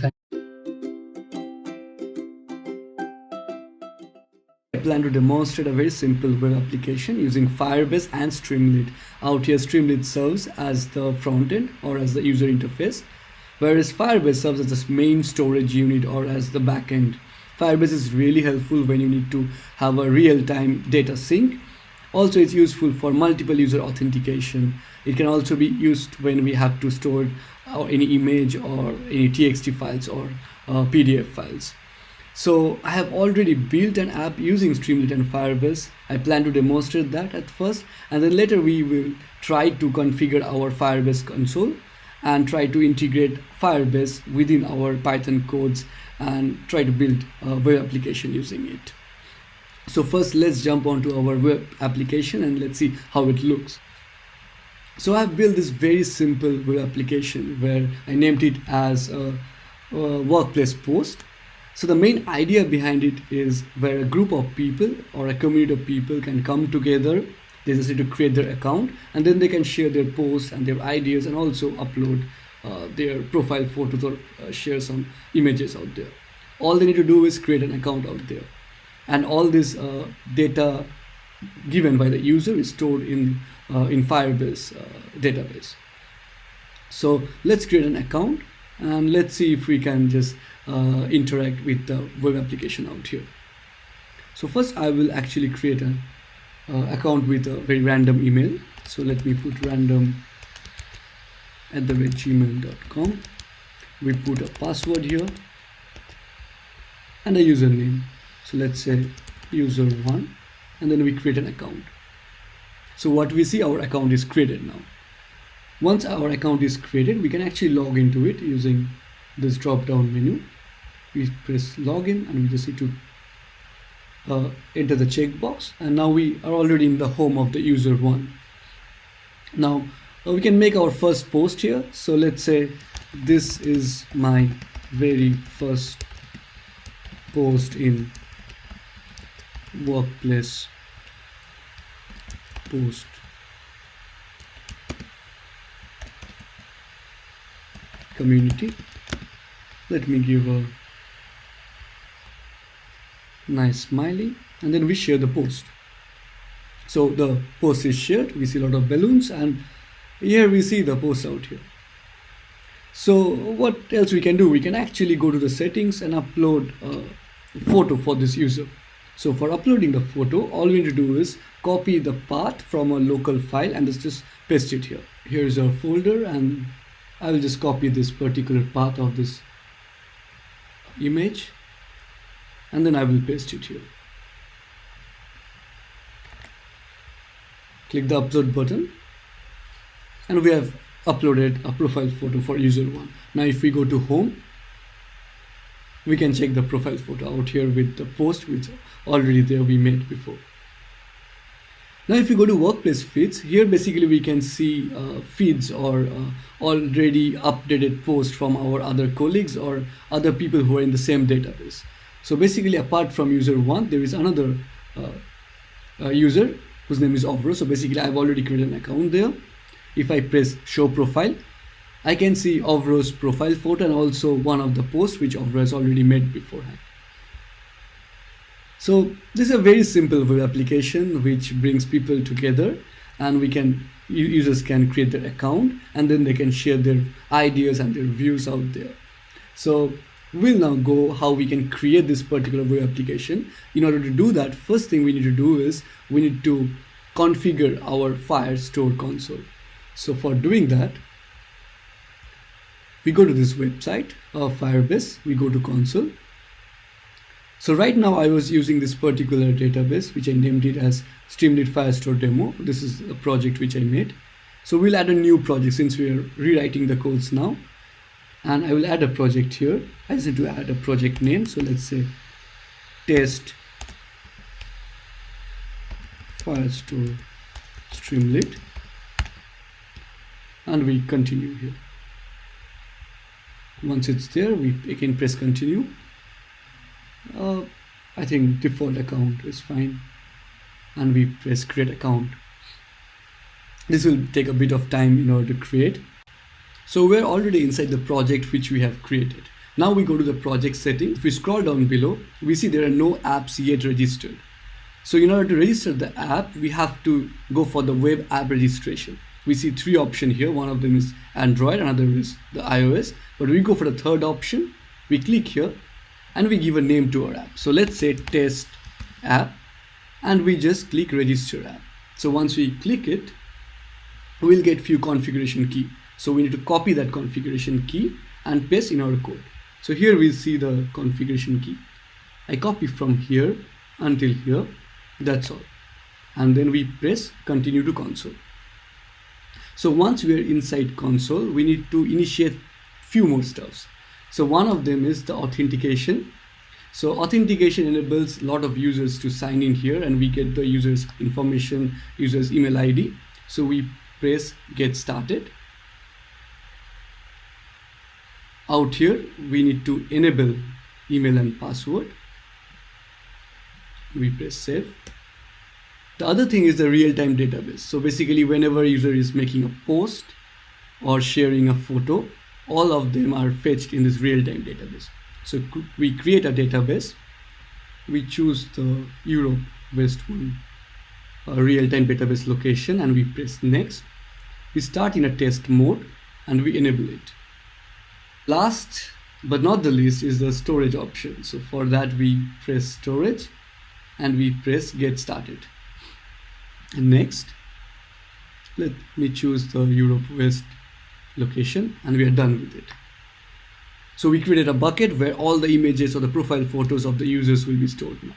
Speaker 1: I plan to demonstrate a very simple web application using Firebase and Streamlit. Out here, Streamlit serves as the front end or as the user interface, whereas Firebase serves as the main storage unit or as the back end. Firebase is really helpful when you need to have a real-time data sync. Also, it's useful for multiple user authentication. It can also be used when we have to store any image or any TXT files or PDF files. So I have already built an app using Streamlit and Firebase. I plan to demonstrate that at first, and then later we will try to configure our Firebase console and try to integrate Firebase within our Python codes and try to build a web application using it. So first let's jump onto our web application and let's see how it looks. So I've built this very simple web application where I named it as a workplace post. So the main idea behind it is where a group of people or a community of people can come together. They just need to create their account and then they can share their posts and their ideas and also upload their profile photos or share some images out there. All they need to do is create an account out there. And all this data given by the user is stored in Firebase database. So let's create an account and let's see if we can just interact with the web application out here. So first I will actually create an account with a very random email. So let me put random@gmail.com. We put a password here and a username. So let's say user1 and then we create an account. So what we see, our account is created now. Once our account is created, we can actually log into it using this drop down menu. We press login and we just need to enter the checkbox, and now we are already in the home of the user1. Now we can make our first post here. So let's say this is my very first post in workplace post community. Let me give a nice smiley and then we share the post. So the post is shared. We see a lot of balloons and here we see the post out here. So what else we can do? We can actually go to the settings and upload a photo for this user. So for uploading the photo, all we need to do is copy the path from a local file and just paste it here. Here is our folder and I will just copy this particular path of this image and then I will paste it here. Click the upload button and we have uploaded a profile photo for user1. Now if we go to home, we can check the profile photo out here with the post which already there we made before. Now if we go to workplace feeds, here basically we can see feeds or already updated posts from our other colleagues or other people who are in the same database. So basically apart from user1, there is another user whose name is Avra. So basically I've already created an account there. If I press show profile, I can see Avra's profile photo and also one of the posts which Avra has already made beforehand. So this is a very simple web application which brings people together and users can create their account and then they can share their ideas and their views out there. So we'll now go how we can create this particular web application. In order to do that, first thing we need to do is we need to configure our Firestore console. So for doing that, we go to this website of Firebase, we go to console. So right now I was using this particular database which I named it as Streamlit Firestore demo. This is a project which I made. So we'll add a new project since we are rewriting the codes now. And I will add a project here. I just need to add a project name. So let's say test Firestore Streamlit. And we continue here. Once it's there, we again press continue. I think default account is fine. And we press create account. This will take a bit of time in order to create. So we're already inside the project which we have created. Now we go to the project settings. If we scroll down below, we see there are no apps yet registered. So in order to register the app, we have to go for the web app registration. We see three options here. One of them is Android, another is the iOS. But we go for the third option. We click here and we give a name to our app. So let's say test app and we just click register app. So once we click it, we'll get few configuration key. So we need to copy that configuration key and paste in our code. So here we see the configuration key. I copy from here until here, that's all. And then we press continue to console. So once we are inside console, we need to initiate few more stuffs. So one of them is the authentication. So authentication enables a lot of users to sign in here, and we get the user's information, user's email ID. So we press get started. Out here, we need to enable email and password. We press save. The other thing is the real-time database. So basically, whenever a user is making a post or sharing a photo, all of them are fetched in this real-time database. So we create a database. We choose the Europe West one, a real-time database location, and we press next. We start in a test mode and we enable it. Last but not the least is the storage option. So for that, we press storage and we press get started. And next, let me choose the Europe West location, and we are done with it. So we created a bucket where all the images or the profile photos of the users will be stored now.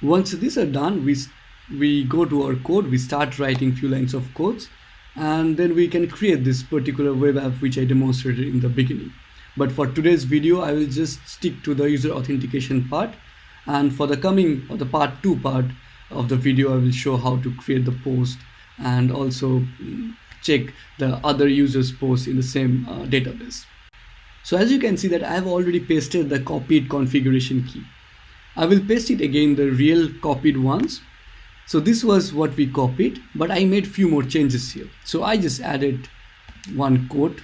Speaker 1: Once these are done, we go to our code, we start writing few lines of codes, and then we can create this particular web app which I demonstrated in the beginning. But for today's video, I will just stick to the user authentication part. And for the coming or the part 2 of the video, I will show how to create the post and also check the other users' posts in the same database. So as you can see that I have already pasted the copied configuration key. I will paste it again, the real copied ones. So this was what we copied, but I made few more changes here. So I just added one quote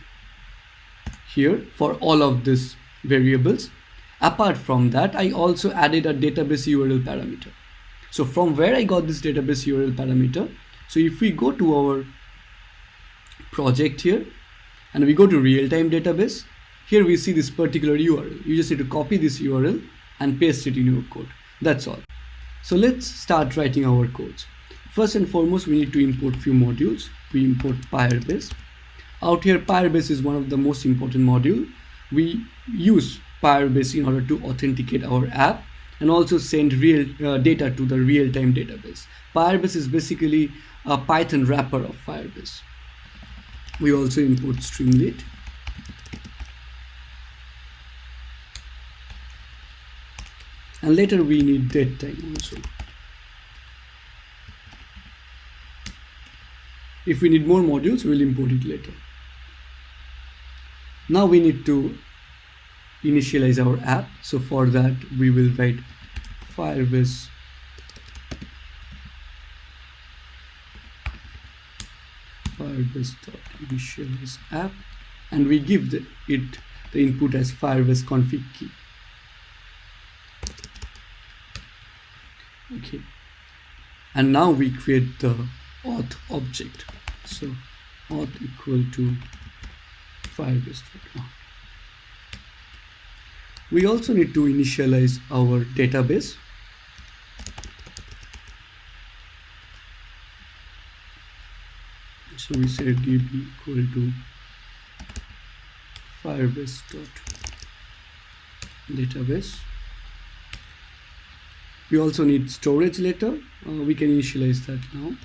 Speaker 1: here for all of these variables. Apart from that, I also added a database URL parameter. So from where I got this database URL parameter, so if we go to our project here and we go to real-time database, here we see this particular URL. You just need to copy this URL and paste it in your code. That's all. So let's start writing our codes. First and foremost, we need to import few modules. We import Firebase. Out here, Firebase is one of the most important module. We use Firebase in order to authenticate our app and also send real data to the real-time database. Firebase is basically a Python wrapper of Firebase. We also import Streamlit. And later we need datetime also. If we need more modules, we'll import it later. Now we need to initialize our app. So for that, we will write Firebase Firebase.initialize app, and we give it the input as Firebase config key. Okay, and now we create the auth object. So auth equal to Firebase.auth. We also need to initialize our database. So we say db equal to Firebase.database. We also need storage later. We can initialize that now.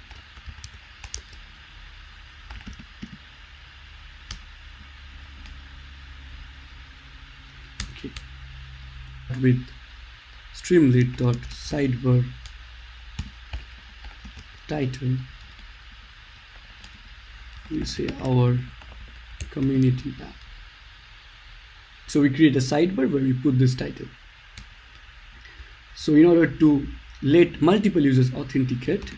Speaker 1: Okay. With Streamlit.sidebar title, we say our community app. So we create a sidebar where we put this title. So in order to let multiple users authenticate,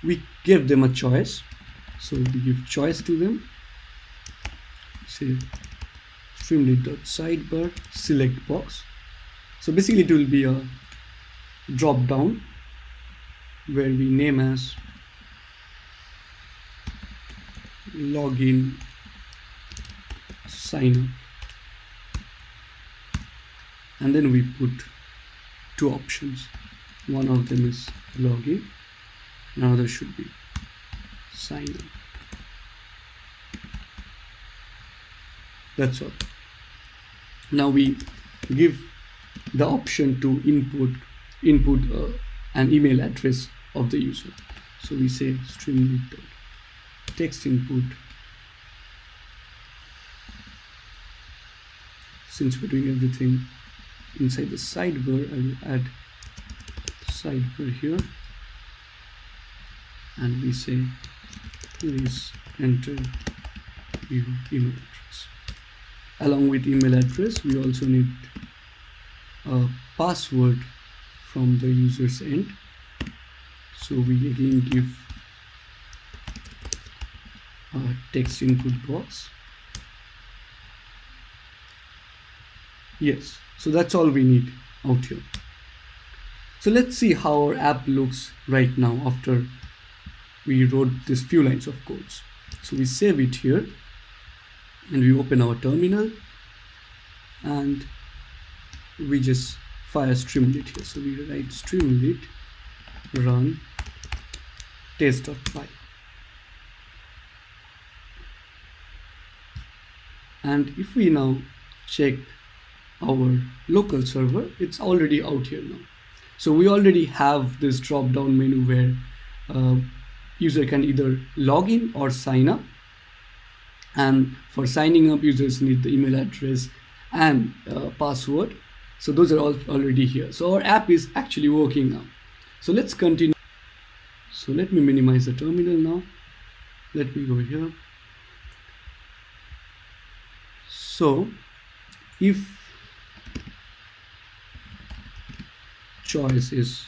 Speaker 1: we give them a choice. So we give choice to them. Say Streamlit.sidebar select box. So basically it will be a drop down where we name as login sign up, and then we put two options. One of them is login, another should be sign up. That's all. Now we give the option to input an email address of the user. So we say Streamlit text input. Since we're doing everything inside the sidebar, I will add sidebar here, and we say please enter your email address. Along with email address, we also need a password from the user's end. So we again give a text input box. Yes, so that's all we need out here. So let's see how our app looks right now after we wrote this few lines of codes. So we save it here and we open our terminal and we just fire Streamlit here. So we write Streamlit run test.py, and if we now check our local server, it's already out here now. So we already have this drop down menu where user can either log in or sign up, and for signing up users need the email address and password. So those are all already here. So our app is actually working now. So let's continue. So let me minimize the terminal now. Let me go here. So if choice is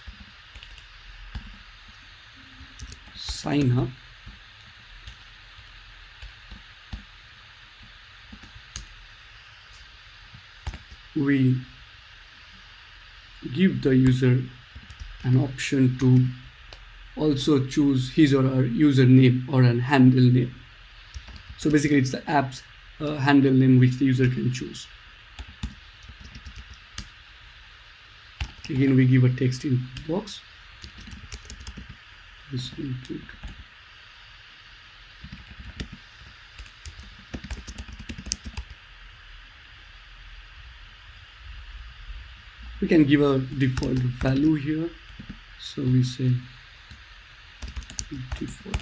Speaker 1: sign up, we give the user an option to also choose his or her username or an handle name. So basically it's the app's handle name which the user can choose. Again, we give a text input box. This input. We can give a default value here. So we say default.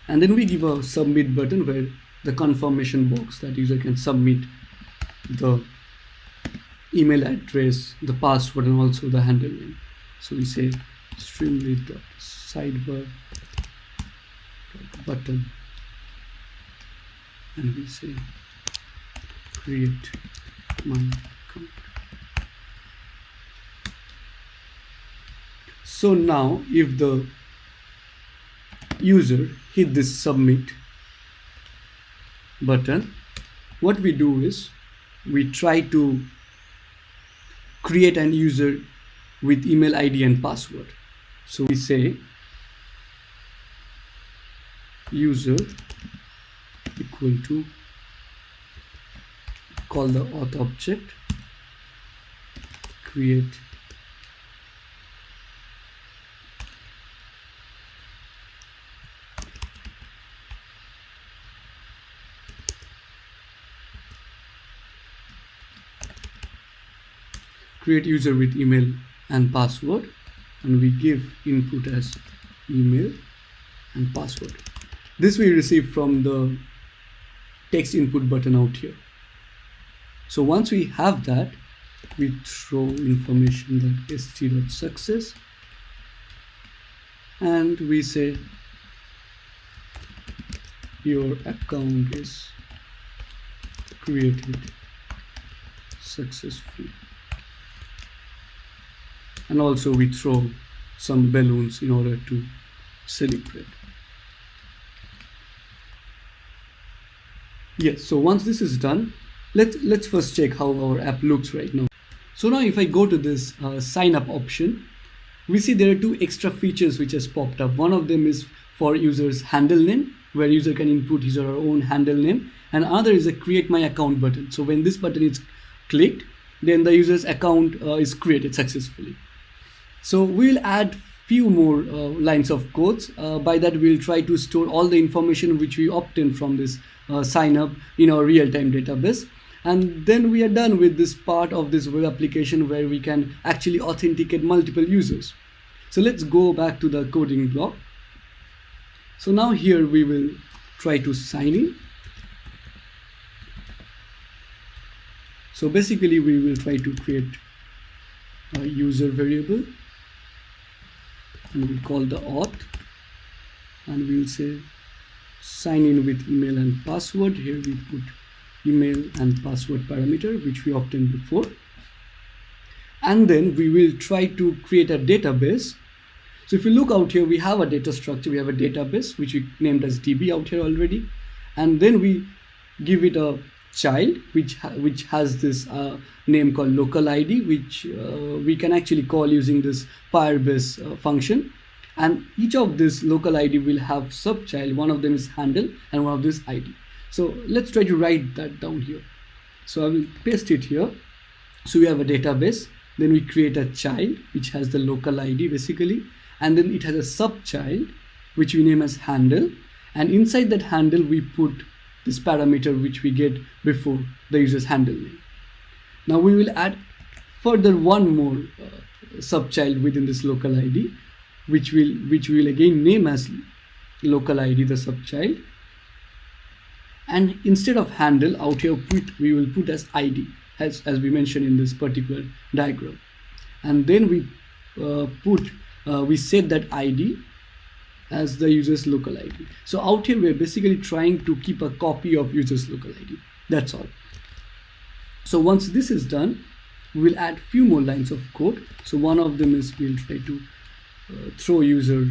Speaker 1: And then we give a submit button where the confirmation box that user can submit the email address, the password, and also the handle name. So we say Streamlit sidebar button, and we say create my account. So now if the user hit this submit button, what we do is we try to create an user with email ID and password. So we say user equal to, call the auth object, create user with email and password, and we give input as email and password. This we receive from the text input button out here. So once we have that, we throw information that st.success, and we say your account is created successfully. And also we throw some balloons in order to celebrate. Yes, so once this is done, let's first check how our app looks right now. So now if I go to this sign up option, we see there are two extra features which has popped up. One of them is for user's handle name, where user can input his or her own handle name, and other is a create my account button. So when this button is clicked, then the user's account is created successfully. So we'll add few more lines of codes. By that, we'll try to store all the information which we obtained from this sign up in our real-time database. And then we are done with this part of this web application where we can actually authenticate multiple users. So let's go back to the coding block. So now here we will try to sign in. So basically we will try to create a user variable, and we call the auth, and we will say sign in with email and password. Here we put email and password parameter which we obtained before, and then we will try to create a database. So if you look out here, we have a data structure, we have a database which we named as DB out here already, and then we give it a child which has this name called local ID, which we can actually call using this Firebase function. And each of this local ID will have subchild. One of them is handle and one of this ID. So let's try to write that down here. So I will paste it here. So we have a database, then we create a child which has the local ID basically, and then it has a subchild which we name as handle, and inside that handle we put this parameter which we get before the user's handle name. Now we will add further one more subchild within this local ID, which will again name as local ID, the subchild. And instead of handle out here, we will put as ID, as we mentioned in this particular diagram. And then we we set that ID as the user's local ID. So out here we're basically trying to keep a copy of user's local ID. That's all. So once this is done, we'll add few more lines of code. So one of them is we'll try to throw user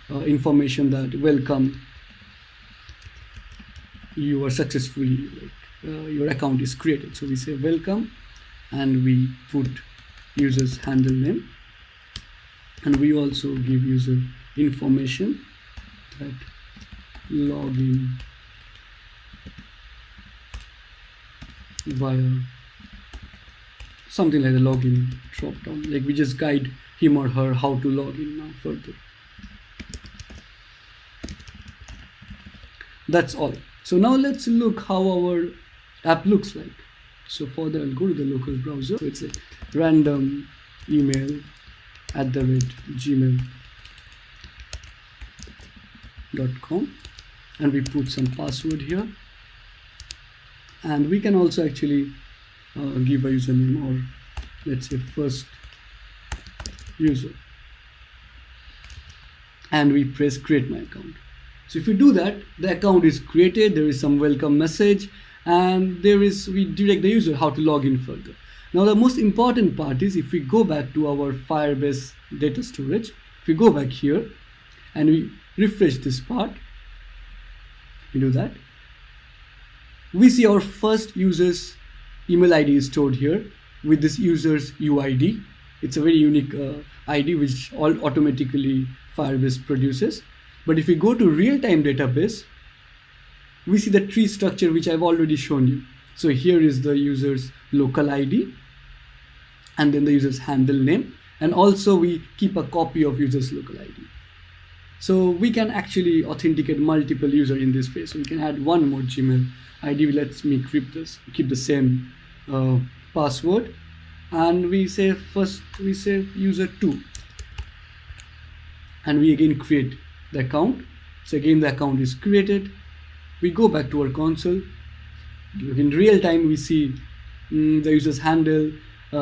Speaker 1: information that welcome, you are successfully, your account is created. So we say welcome, and we put user's handle name, and we also give user information that login via something like the login drop down, like we just guide him or her how to log in now further. That's all. So now let's look how our app looks like. So for that, I'll go to the local browser. So it's a random email @gmail.com, and we put some password here, and we can also actually give a username, or let's say first user, and we press create my account. So if you do that, the account is created, there is some welcome message, and we direct the user how to log in further. Now the most important part is if we go back to our Firebase data storage, if we go back here and we refresh this part, we do that, we see our first user's email ID is stored here with this user's UID. It's a very unique ID which automatically Firebase produces. But if we go to real-time database, we see the tree structure which I've already shown you. So here is the user's local ID, and then the user's handle name, and also we keep a copy of user's local ID. So we can actually authenticate multiple users in this space. So we can add one more Gmail ID. Let me keep the same password, and we say user 2, and we again create the account. So again the account is created. We go back to our console. In real time we see the user's handle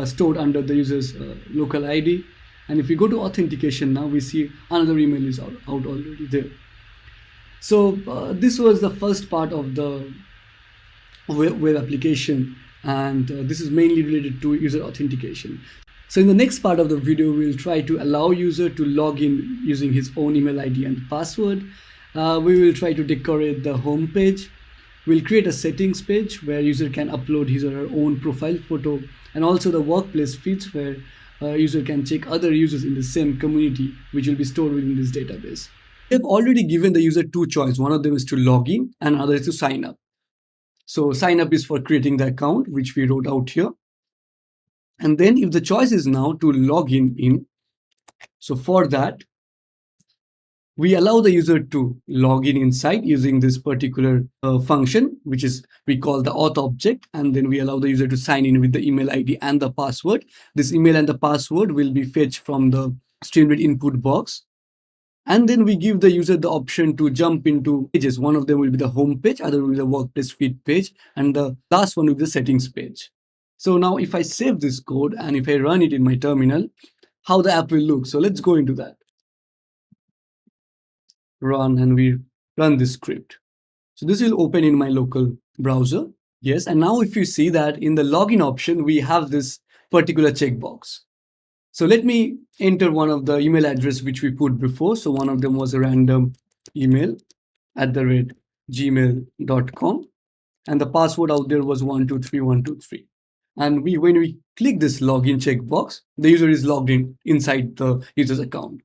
Speaker 1: stored under the user's local ID, and if we go to authentication now, we see another email is out already there. So this was the first part of the web application, and this is mainly related to user authentication. So in the next part of the video, we'll try to allow user to log in using his own email ID and password. We will try to decorate the home page. We'll create a settings page where user can upload his or her own profile photo, and also the workplace feeds where user can check other users in the same community, which will be stored within this database. We have already given the user two choices. One of them is to log in and another is to sign up. So sign up is for creating the account, which we wrote out here. And then if the choice is now to log in, So for that, we allow the user to log in inside using this particular function, which is we call the auth object, and then we allow the user to sign in with the email ID and the password. This email and the password will be fetched from the Streamlit input box. And then we give the user the option to jump into pages. One of them will be the home page, other will be the workplace feed page, and the last one will be the settings page. So now if I save this code and if I run it in my terminal, how the app will look. So let's go into that. Run, and we run this script. So this will open in my local browser. Yes, and now if you see that in the login option, we have this particular checkbox. So let me enter one of the email address which we put before. So one of them was a random email @gmail.com, and the password out there was 123123. And when we click this login checkbox, the user is logged in inside the user's account.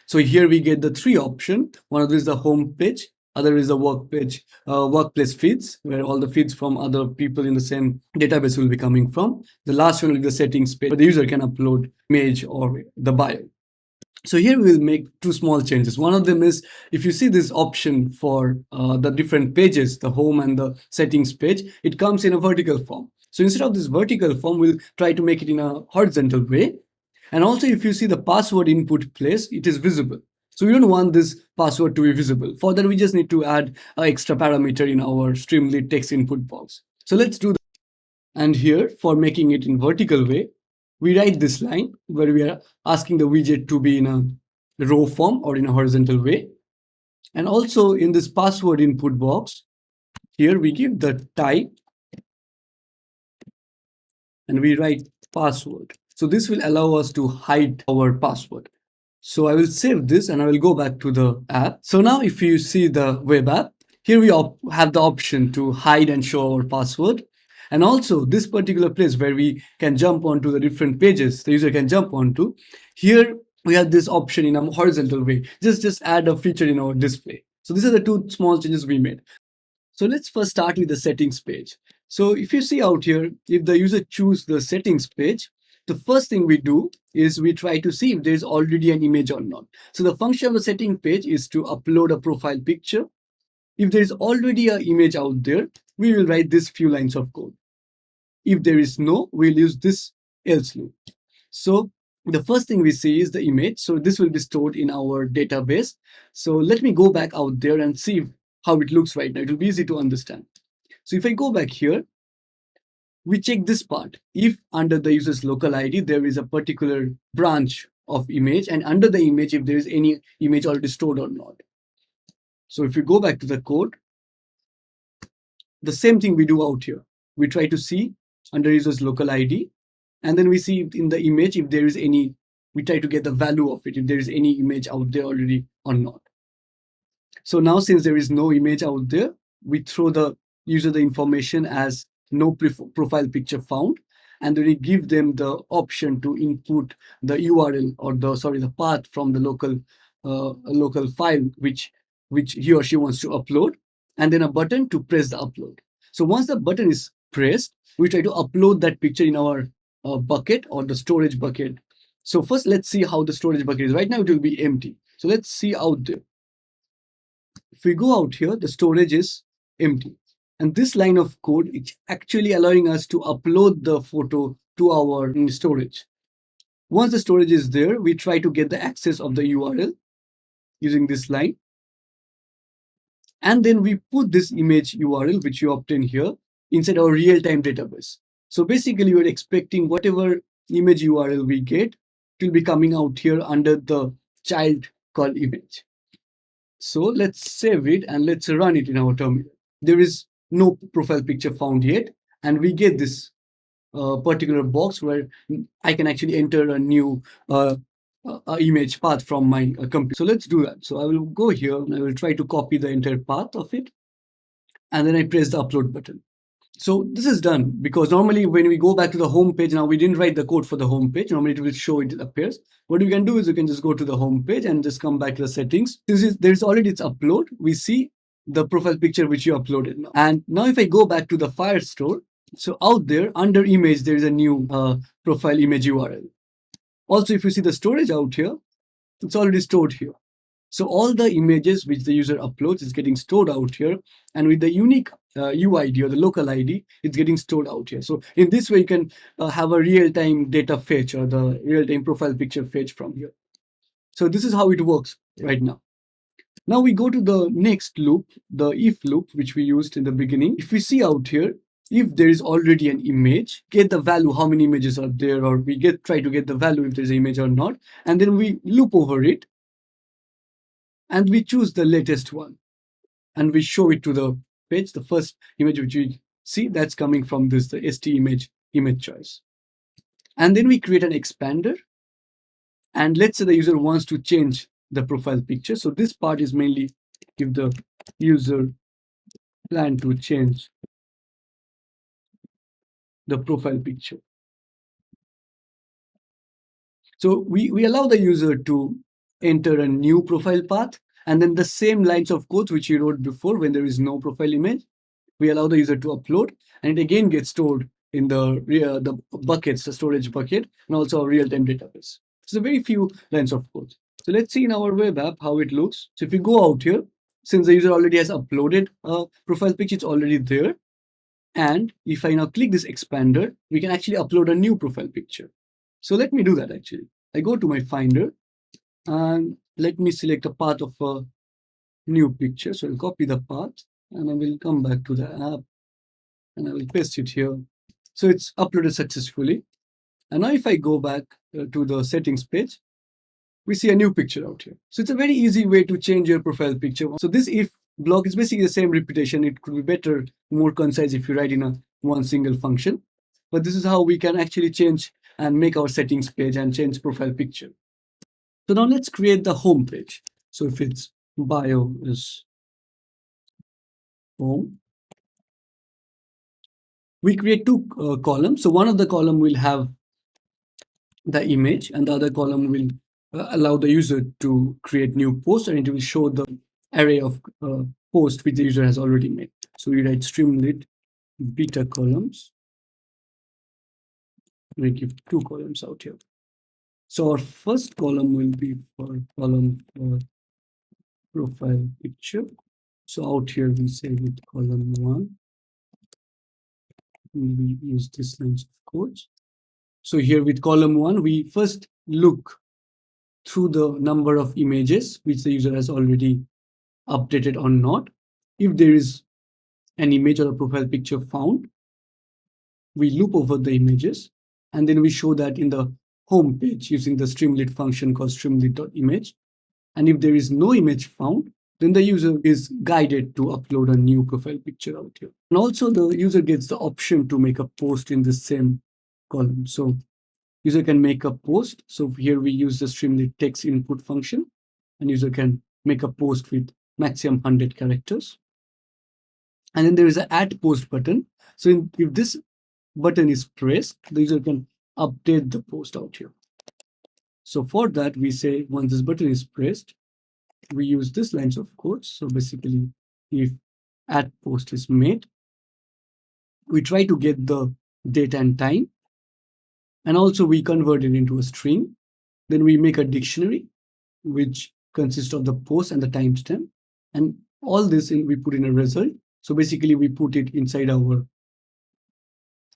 Speaker 1: So here we get the three options. One of them is the home page, other is the work page, workplace feeds, where all the feeds from other people in the same database will be coming from. The last one will be the settings page, where the user can upload image or the bio. So here we will make two small changes. One of them is, if you see this option for the different pages, the home and the settings page, it comes in a vertical form. So instead of this vertical form, we'll try to make it in a horizontal way. And also, if you see the password input place, it is visible. So we don't want this password to be visible. For that, we just need to add an extra parameter in our Streamlit text input box. So let's do that. And here, for making it in vertical way, we write this line where we are asking the widget to be in a row form or in a horizontal way. And also in this password input box, here we give the type and we write password. So this will allow us to hide our password. So I will save this and I will go back to the app. So now if you see the web app, here we have the option to hide and show our password. And also this particular place where we can jump onto the different pages, the user can jump onto. Here we have this option in a horizontal way. Just add a feature in our display. So these are the two small changes we made. So let's first start with the settings page. So if you see out here, if the user choose the settings page, the first thing we do is we try to see if there's already an image or not. So the function of the setting page is to upload a profile picture. If there is already an image out there, we will write this few lines of code. If there is no, we'll use this else loop. So the first thing we see is the image. So this will be stored in our database. So let me go back out there and see how it looks right now. It will be easy to understand. So if I go back here, we check this part. If under the user's local ID, there is a particular branch of image, and under the image, if there is any image already stored or not. So if we go back to the code, the same thing we do out here. We try to see under user's local ID, and then we see in the image if there is any, we try to get the value of it, if there is any image out there already or not. So now since there is no image out there, we throw the user the information as no profile picture found, and then we give them the option to input the URL or the path from the local file which he or she wants to upload, and then a button to press the upload. So once the button is pressed, we try to upload that picture in our bucket or the storage bucket. So first, let's see how the storage bucket is. Right now, it will be empty. So let's see out there. If we go out here, the storage is empty. And this line of code is actually allowing us to upload the photo to our storage. Once the storage is there, we try to get the access of the URL using this line. And then we put this image URL, which you obtain here, inside our real-time database. So basically, we're expecting whatever image URL we get, it will be coming out here under the child called image. So let's save it and let's run it in our terminal. There is no profile picture found yet, and we get this particular box where I can actually enter a new image path from my computer. So let's do that. So I will go here and I will try to copy the entire path of it, and then I press the upload button. So this is done because normally when we go back to the home page, now we didn't write the code for the home page. Normally it will show it appears. What you can do is you can just go to the home page and just come back to the settings. Since there's already its upload, we see the profile picture which you uploaded now. And now if I go back to the Firestore, so out there under image, there is a new profile image URL. Also, if you see the storage out here, It's already stored here. So all the images which the user uploads is getting stored out here, and with the unique UID or the local ID, it's getting stored out here. So in this way, you can have a real-time data fetch or the real-time profile picture fetch from here. So this is how it works right now. Now we go to the next loop, the if loop, which we used in the beginning. If we see out here, if there is already an image, get the value, how many images are there, or we try to get the value if there's an image or not, and then we loop over it, and we choose the latest one, and we show it to the page. The first image which we see, that's coming from this, the ST image choice. And then we create an expander, and let's say the user wants to change the profile picture. So this part is mainly if the user plan to change the profile picture. So we allow the user to enter a new profile path, and then the same lines of code which he wrote before when there is no profile image, we allow the user to upload, and it again gets stored in the buckets, the storage bucket, and also a real-time database. So very few lines of code. So let's see in our web app how it looks. So if we go out here, since the user already has uploaded a profile picture, it's already there. And if I now click this expander, we can actually upload a new profile picture. So let me do that actually. I go to my Finder and let me select a path of a new picture. So I'll copy the path and I will come back to the app and I will paste it here. So it's uploaded successfully. And now if I go back to the settings page, we see a new picture out here. So it's a very easy way to change your profile picture. So this if block is basically the same repetition. It could be better, more concise if you write in a one single function. But this is how we can actually change and make our settings page and change profile picture. So now let's create the home page. So if it's bio is home, we create two columns. So one of the column will have the image and the other column will allow the user to create new posts, and it will show the array of posts which the user has already made. So we write Streamlit beta columns. We give two columns out here. So our first column will be for column for profile picture. So out here we say with column 1, we use this lines of codes. So here with column 1, we first look through the number of images which the user has already updated or not. If there is an image or a profile picture found, we loop over the images, and then we show that in the home page using the Streamlit function called streamlit.image. And if there is no image found, then the user is guided to upload a new profile picture out here. And also the user gets the option to make a post in the same column. So user can make a post. So here we use the Streamlit text input function, and user can make a post with maximum 100 characters. And then there is an add post button. So if this button is pressed, the user can update the post out here. So for that, we say once this button is pressed, we use this lines of code. So basically, if add post is made, we try to get the date and time, and also we convert it into a string. Then we make a dictionary, which consists of the post and the timestamp, and all this we put in a result. So basically, we put it inside our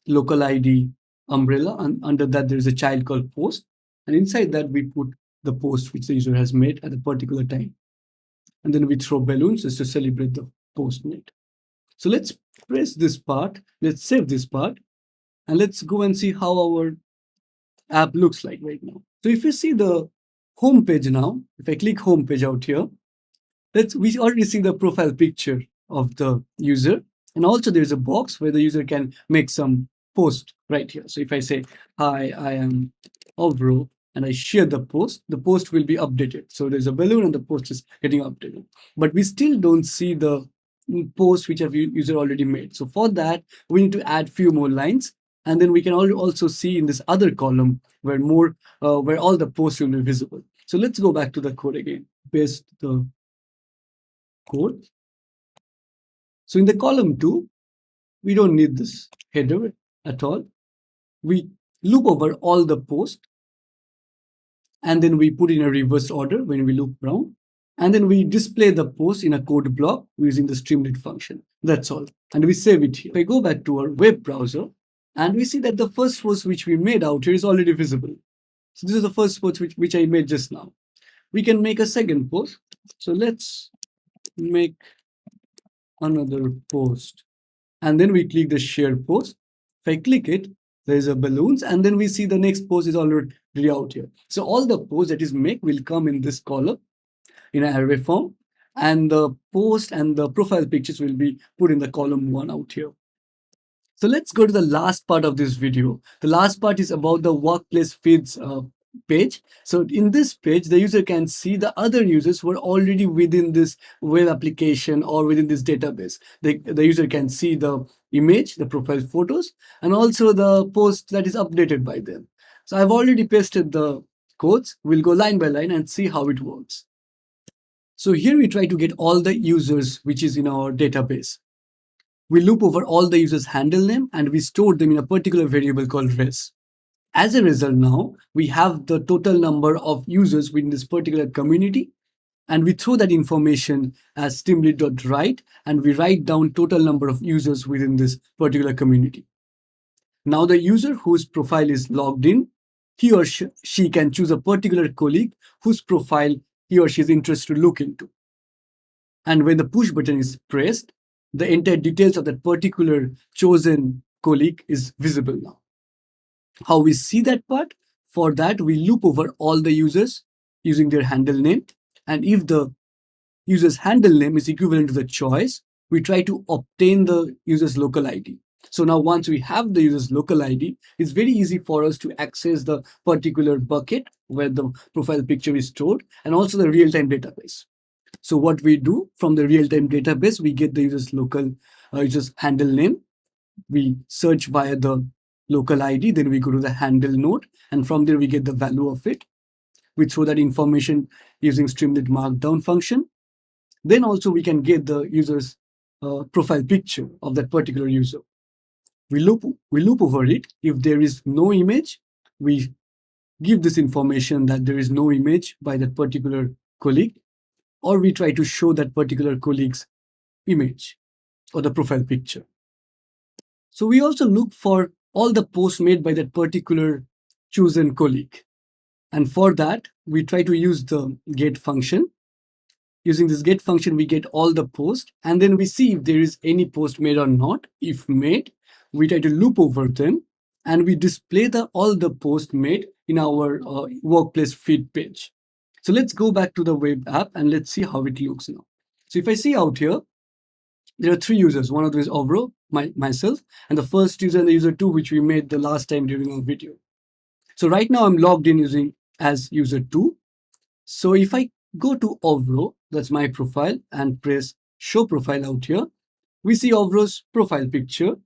Speaker 1: local ID umbrella, and under that there is a child called post, and inside that we put the post which the user has made at a particular time, and then we throw balloons just to celebrate the post made. So let's press this part, let's save this part, and let's go and see how our app looks like right now. So if you see the home page now, if I click home page out here, we already see the profile picture of the user, and also there's a box where the user can make some post right here. So if I say, hi, I am Avra, and I share the post will be updated. So there's a balloon and the post is getting updated. But we still don't see the post which our user already made. So for that, we need to add few more lines. And then we can also see in this other column where all the posts will be visible. So let's go back to the code again, paste the code. So in the column 2, we don't need this header at all. We loop over all the posts, and then we put in a reverse order when we loop around, and then we display the post in a code block using the Streamlit function. That's all. And we save it here. If I go back to our web browser, and we see that the first post which we made out here is already visible. So this is the first post which I made just now. We can make a second post. So let's make another post. And then we click the share post. If I click it, there is a balloons, and then we see the next post is already out here. So all the posts that is make will come in this column in an array form, and the post and the profile pictures will be put in the column 1 out here. So let's go to the last part of this video. The last part is about the workplace feeds page. So in this page, the user can see the other users who are already within this web application or within this database. The user can see the image, the profile photos, and also the post that is updated by them. So I've already pasted the codes. We'll go line by line and see how it works. So here we try to get all the users which is in our database. We loop over all the users' handle name and we store them in a particular variable called res. As a result, now we have the total number of users within this particular community, and we throw that information as streamlit.write, and we write down total number of users within this particular community. Now the user whose profile is logged in, he or she can choose a particular colleague whose profile he or she is interested to look into. And when the push button is pressed, the entire details of that particular chosen colleague is visible now. How we see that part? For that, we loop over all the users using their handle name. And if the user's handle name is equivalent to the choice, we try to obtain the user's local ID. So now once we have the user's local ID, it's very easy for us to access the particular bucket where the profile picture is stored, and also the real-time database. So what we do from the real-time database, we get the user's local user's handle name. We search via the local ID, then we go to the handle node, and from there we get the value of it. We throw that information using Streamlit markdown function. Then also we can get the user's profile picture of that particular user. We loop over it. If there is no image, we give this information that there is no image by that particular colleague, or we try to show that particular colleague's image or the profile picture. So we also look for all the posts made by that particular chosen colleague. And for that, we try to use the get function. Using this get function, we get all the posts, and then we see if there is any post made or not. If made, we try to loop over them, and we display all the posts made in our workplace feed page. So let's go back to the web app and let's see how it looks now. So if I see out here, there are 3 users. One of them is Avra, myself, and the first user and the user 2, which we made the last time during our video. So right now I'm logged in using as user 2. So if I go to Avra, that's my profile, and press show profile out here, we see Avra's profile picture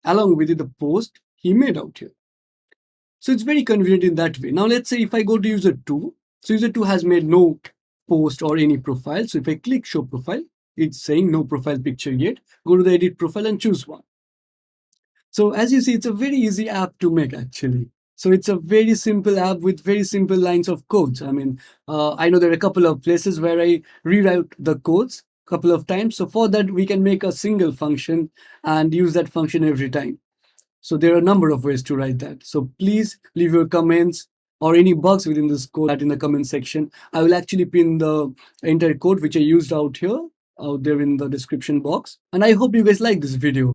Speaker 1: along with the post he made out here. So it's very convenient in that way. Now let's say if I go to user 2, so user 2 has made no post or any profile. So if I click show profile, it's saying no profile picture yet. Go to the edit profile and choose one. So as you see, it's a very easy app to make actually. So it's a very simple app with very simple lines of codes. I mean, I know there are a couple of places where I rewrite the codes a couple of times. So for that, we can make a single function and use that function every time. So there are a number of ways to write that. So please leave your comments or any bugs within this code in the comment section. I will actually pin the entire code which I used out there in the description box. And I hope you guys like this video.